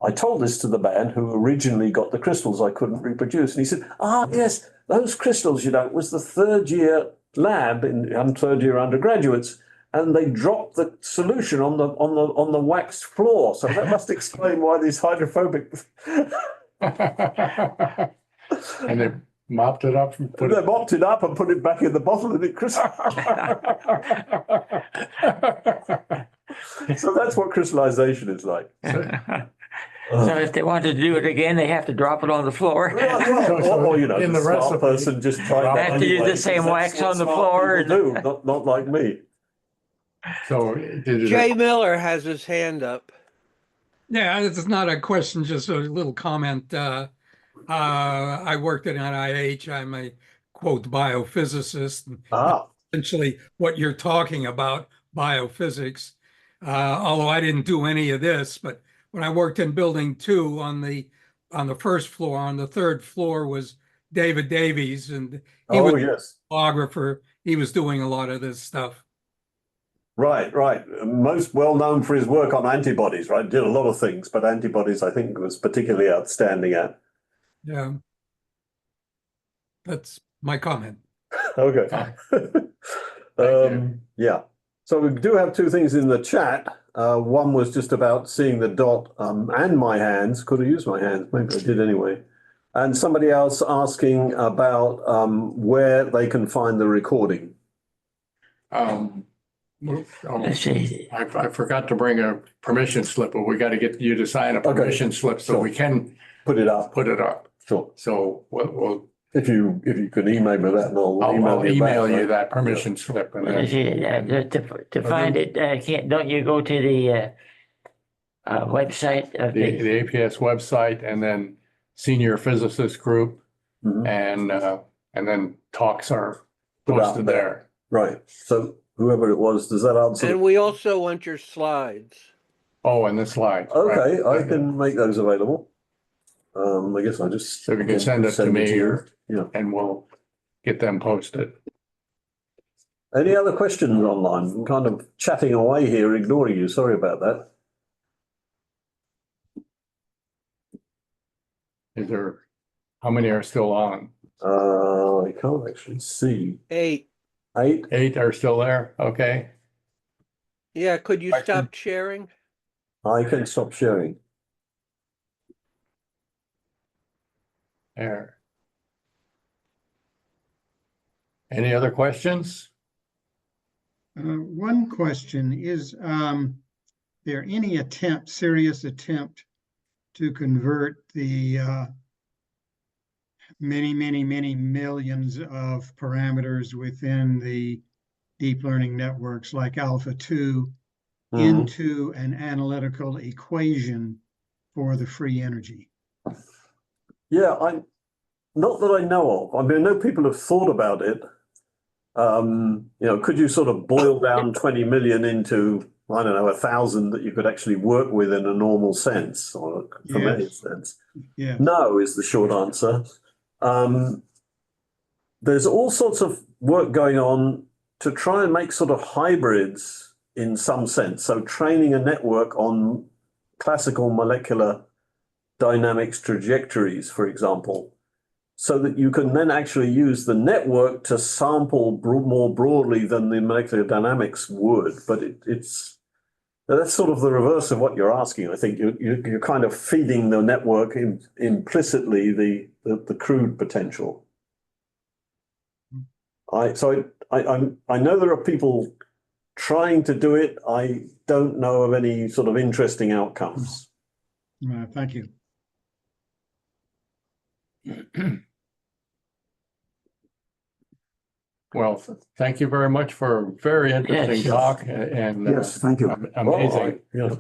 C: I told this to the man who originally got the crystals I couldn't reproduce. And he said, yes, those crystals, was the third year lab and third year undergraduates. and they dropped the solution on the waxed floor. So that must explain why these hydrophobic.
B: And they mopped it up and put
C: They
B: it.
C: mopped it up and put it back in the bottle, and it So that's what crystallization is like.
A: So if they wanted to do it again, they have to drop it on the floor.
C: Or, you know,
B: In
C: the
B: the
C: smart
B: recipe,
C: person just tried that
A: have to use
C: anyway,
A: the same
C: because
A: wax
C: that's what
A: on the
C: smart
A: floor
C: people do, not like me.
B: So did
F: Jay
B: it,
F: Miller has his hand up.
E: Yeah, it's not a question, just a little comment. I worked at NIH. I'm a quote biophysicist. And
C: Ah,
E: essentially, what you're talking about, biophysics. Although I didn't do any of this, but when I worked in building 2 on the first floor, on the 3rd floor was David Davies, and he was
C: oh
E: a
C: yes,
E: photographer. He was doing a lot of this stuff.
C: right. Most well known for his work on antibodies, right? Did a lot of things, but antibodies, I think, was particularly outstanding at.
E: Yeah, that's my comment.
C: Okay.
B: you.
C: Yeah. So we do have 2 things in the chat. One was just about seeing the dot and my hands. Could have used my hands, maybe I did anyway. And somebody else asking about where they can find the recording.
A: Let's see.
B: I forgot to bring a permission slip, but we got to get you to sign a permission slip so
C: Sure.
B: we can
C: Put it up.
B: put it up.
C: Sure.
B: So we'll
C: If you can email me that, and I'll
B: I'll
C: email you back,
B: email you
C: right?
B: that permission slip and
A: Let's
B: then
A: see, to find it, don't you go to the website of
B: the
A: the,
B: APS website and then senior physicist group
C: Mhm.
B: and then talks are
C: Put out
B: posted
C: there.
B: there.
C: Right. So whoever it was, does that answer?
F: And we also want your slides.
B: Oh, and the slides.
C: Okay,
B: right.
C: I can make those available. I guess I just.
B: So you can send it to me
C: you. Yeah.
B: and we'll get them posted.
C: Any other questions online? I'm kind of chatting away here, ignoring you. Sorry about that.
B: Is there, how many are still on?
C: I can't actually see.
F: 8.
C: 8.
B: 8 are still there? Okay.
F: Yeah, could you
B: I
F: stop sharing?
C: I can stop sharing.
B: There. Any other questions?
G: One question is, there any serious attempt to convert the many millions of parameters within the deep learning networks like Alpha 2 into an analytical equation for the free energy?
C: Yeah, not that I know of. I mean, I know people have thought about it. Could you sort of boil down 20 million into, I don't know, 1,000 that you could actually work with in a normal sense or a familiar sense?
G: Yeah.
C: No, is the short answer. There's all sorts of work going on to try and make sort of hybrids in some sense. So training a network on classical molecular dynamics trajectories, for example, so that you can then actually use the network to sample more broadly than the molecular dynamics would. But that's sort of the reverse of what you're asking. I think you're kind of feeding the network implicitly the crude potential. I know there are people trying to do it. I don't know of any sort of interesting outcomes.
G: Thank you.
B: Well, thank you very much for a very interesting
A: Yes.
B: talk and
D: Yes, thank you.
B: amazing.
C: Yeah.